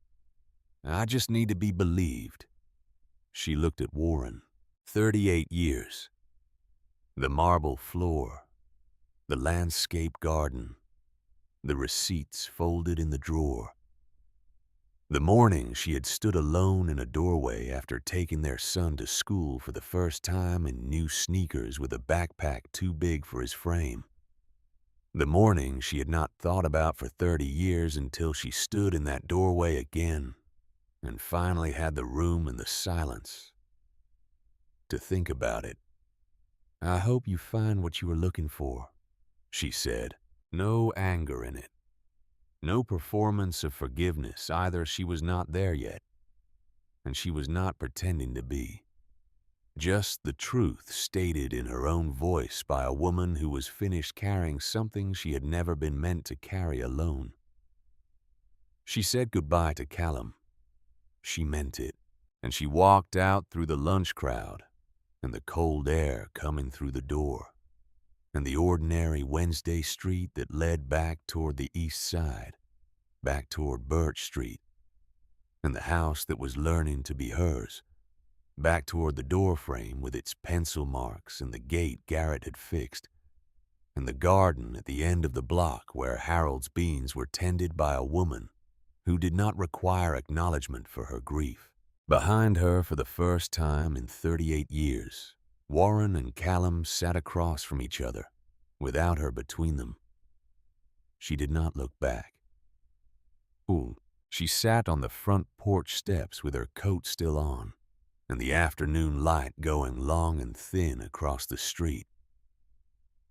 I just need to be believed." She looked at Warren. 38 years. The marble floor, the landscape garden, the receipts folded in the drawer. The morning she had stood alone in a doorway after taking their son to school for the first time in new sneakers with a backpack too big for his frame. The morning she had not thought about for 30 years until she stood in that doorway again and finally had the room and the silence to think about it. "I hope you find what you were looking for," she said. No anger in it. No performance of forgiveness either. She was not there yet, and she was not pretending to be. Just the truth stated in her own voice by a woman who was finished carrying something she had never been meant to carry alone. She said goodbye to Callum. She meant it, and she walked out through the lunch crowd and the cold air coming through the door, and the ordinary Wednesday street that led back toward the east side, back toward Birch Street, and the house that was learning to be hers, back toward the door frame with its pencil marks and the gate Garrett had fixed, and the garden at the end of the block where Harold's beans were tended by a woman who did not require acknowledgement for her grief. Behind her, for the first time in 38 years, Warren and Callum sat across from each other, without her between them. She did not look back. She sat on the front porch steps with her coat still on, and the afternoon light going long and thin across the street.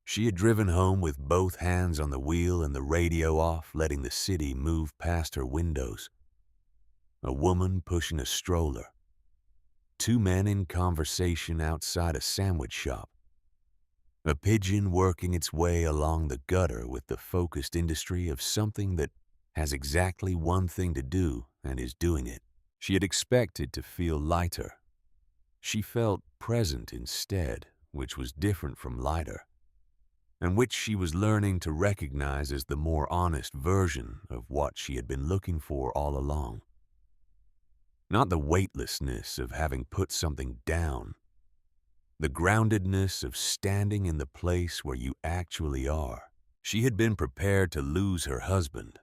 She had driven home with both hands on the wheel and the radio off, letting the city move past her windows. A woman pushing a stroller. 2 men in conversation outside a sandwich shop. A pigeon working its way along the gutter with the focused industry of something that has exactly one thing to do and is doing it. She had expected to feel lighter. She felt present instead, which was different from lighter, and which she was learning to recognize as the more honest version of what she had been looking for all along. Not the weightlessness of having put something down, the groundedness of standing in the place where you actually are. She had been prepared to lose her husband.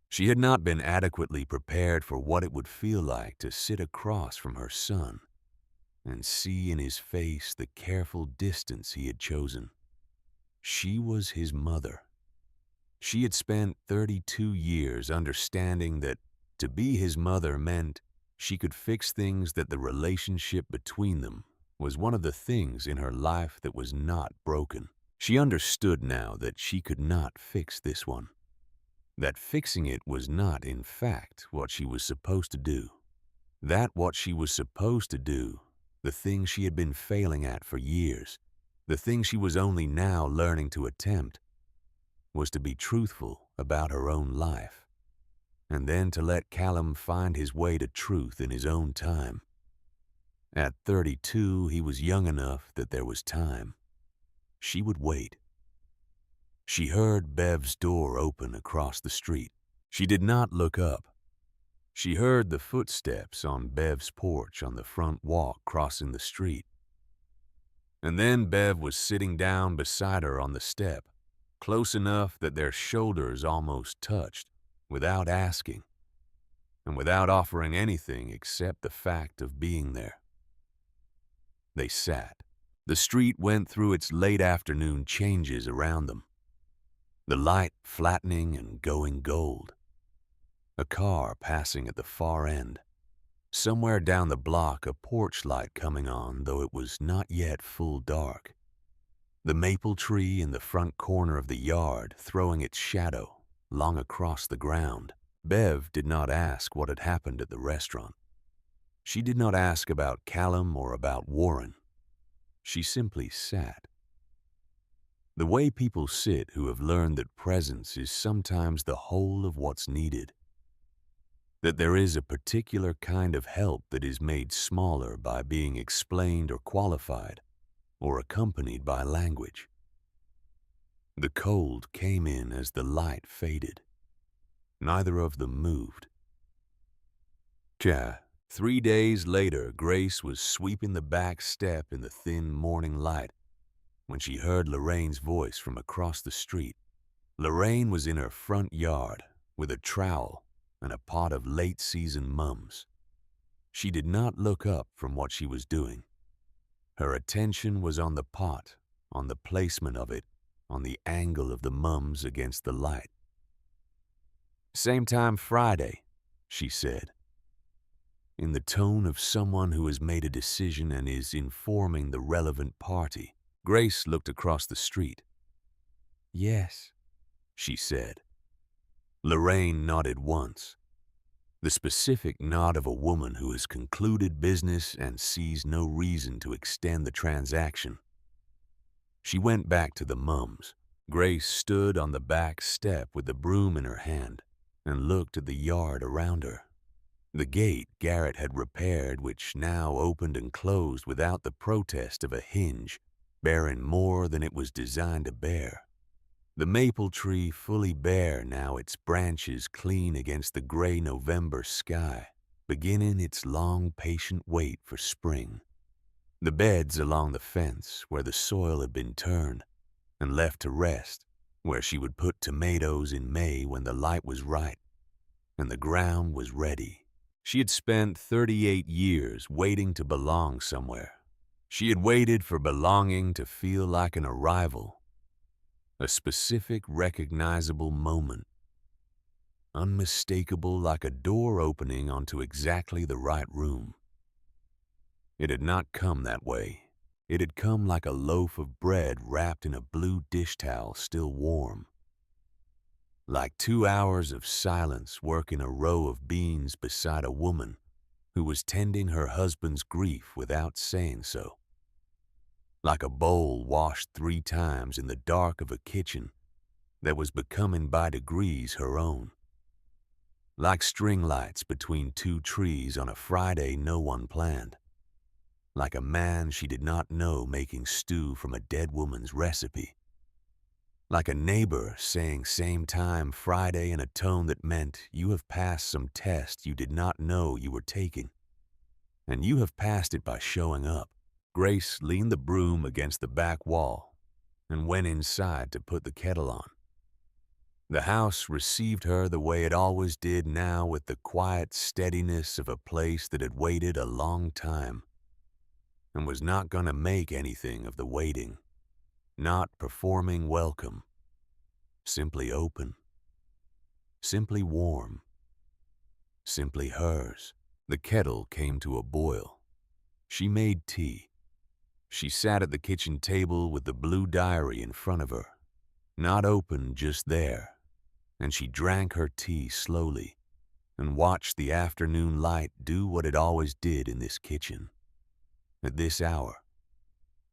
She had not been adequately prepared for what it would feel like to sit across from her son and see in his face the careful distance he had chosen. She was his mother. She had spent 32 years understanding that to be his mother meant she could fix things, that the relationship between them was one of the things in her life that was not broken. She understood now that she could not fix this one, that fixing it was not, in fact, what she was supposed to do. That what she was supposed to do, the thing she had been failing at for years, the thing she was only now learning to attempt, was to be truthful about her own life, and then to let Callum find his way to truth in his own time. At 32, he was young enough that there was time. She would wait. She heard Bev's door open across the street. She did not look up. She heard the footsteps on Bev's porch on the front walk crossing the street. And then Bev was sitting down beside her on the step, close enough that their shoulders almost touched, without asking, and without offering anything except the fact of being there. They sat. The street went through its late afternoon changes around them, the light flattening and going gold. A car passing at the far end. Somewhere down the block, a porch light coming on, though it was not yet full dark. The maple tree in the front corner of the yard throwing its shadow long across the ground. Bev did not ask what had happened at the restaurant. She did not ask about Callum or about Warren. She simply sat. The way people sit who have learned that presence is sometimes the whole of what's needed. That there is a particular kind of help that is made smaller by being explained or qualified, or accompanied by language. The cold came in as the light faded. Neither of them moved. 3 days later, Grace was sweeping the back step in the thin morning light when she heard Lorraine's voice from across the street. Lorraine was in her front yard with a trowel and a pot of late-season mums. She did not look up from what she was doing. Her attention was on the pot, on the placement of it, on the angle of the mums against the light. "Same time Friday," she said, in the tone of someone who has made a decision and is informing the relevant party. Grace looked across the street. "Yes," she said. Lorraine nodded once, the specific nod of a woman who has concluded business and sees no reason to extend the transaction. She went back to the mums. Grace stood on the back step with the broom in her hand and looked at the yard around her. The gate Garrett had repaired, which now opened and closed without the protest of a hinge, bearing more than it was designed to bear. The maple tree fully bare now, its branches clean against the gray November sky, beginning its long, patient wait for spring. The beds along the fence where the soil had been turned and left to rest, where she would put tomatoes in May when the light was right and the ground was ready. She had spent 38 years waiting to belong somewhere. She had waited for belonging to feel like an arrival, a specific, recognizable moment, unmistakable like a door opening onto exactly the right room. It had not come that way. It had come like a loaf of bread wrapped in a blue dish towel still warm. Like 2 hours of silence working a row of beans beside a woman who was tending her husband's grief without saying so. like a bowl washed 3 times in the dark of a kitchen that was becoming by degrees her own, like string lights between 2 trees on a Friday no one planned, like a man she did not know making stew from a dead woman's recipe, like a neighbor saying same time Friday in a tone that meant you have passed some test you did not know you were taking, and you have passed it by showing up. Grace leaned the broom against the back wall and went inside to put the kettle on. The house received her the way it always did now, with the quiet steadiness of a place that had waited a long time and was not going to make anything of the waiting, not performing welcome, simply open, simply warm, simply hers. The kettle came to a boil. She made tea. She sat at the kitchen table with the blue diary in front of her, not open, just there, and she drank her tea slowly and watched the afternoon light do what it always did in this kitchen. At this hour,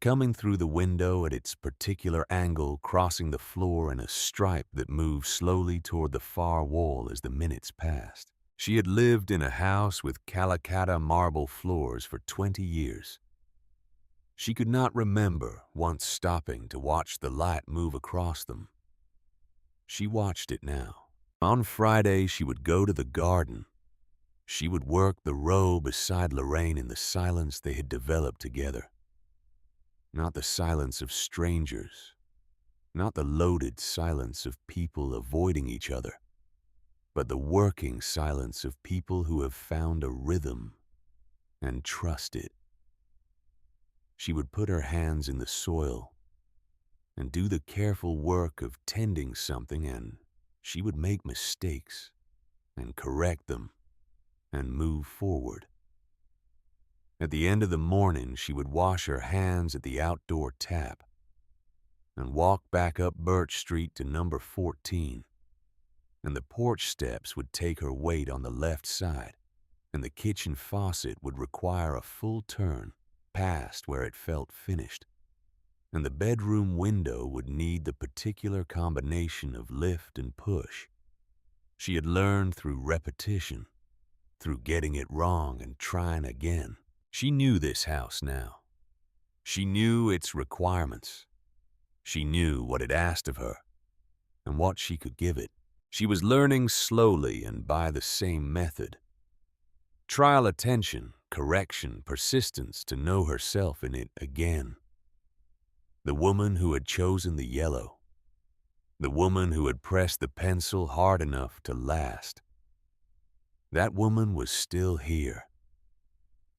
coming through the window at its particular angle, crossing the floor in a stripe that moved slowly toward the far wall as the minutes passed. She had lived in a house with Calacatta marble floors for 20 years. She could not remember once stopping to watch the light move across them. She watched it now. On Friday, she would go to the garden. She would work the row beside Lorraine in the silence they had developed together. Not the silence of strangers, not the loaded silence of people avoiding each other, but the working silence of people who have found a rhythm and trust it. She would put her hands in the soil and do the careful work of tending something, and she would make mistakes and correct them and move forward. At the end of the morning, she would wash her hands at the outdoor tap and walk back up Birch Street to number 14, and the porch steps would take her weight on the left side, and the kitchen faucet would require a full turn past where it felt finished, and the bedroom window would need the particular combination of lift and push. She had learned through repetition, through getting it wrong and trying again. She knew this house now. She knew its requirements. She knew what it asked of her and what she could give it. She was learning slowly and by the same method. Trial, attention, correction, persistence to know herself in it again. The woman who had chosen the yellow. The woman who had pressed the pencil hard enough to last. That woman was still here.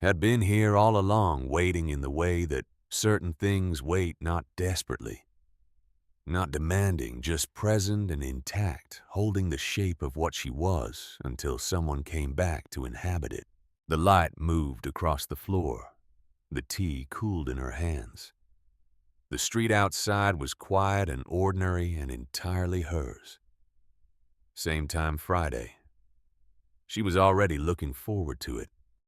Had been here all along, waiting in the way that certain things wait, not desperately, not demanding, just present and intact, holding the shape of what she was until someone came back to inhabit it. The light moved across the floor. The tea cooled in her hands. The street outside was quiet and ordinary and entirely hers. Same time Friday. She was already looking forward to it.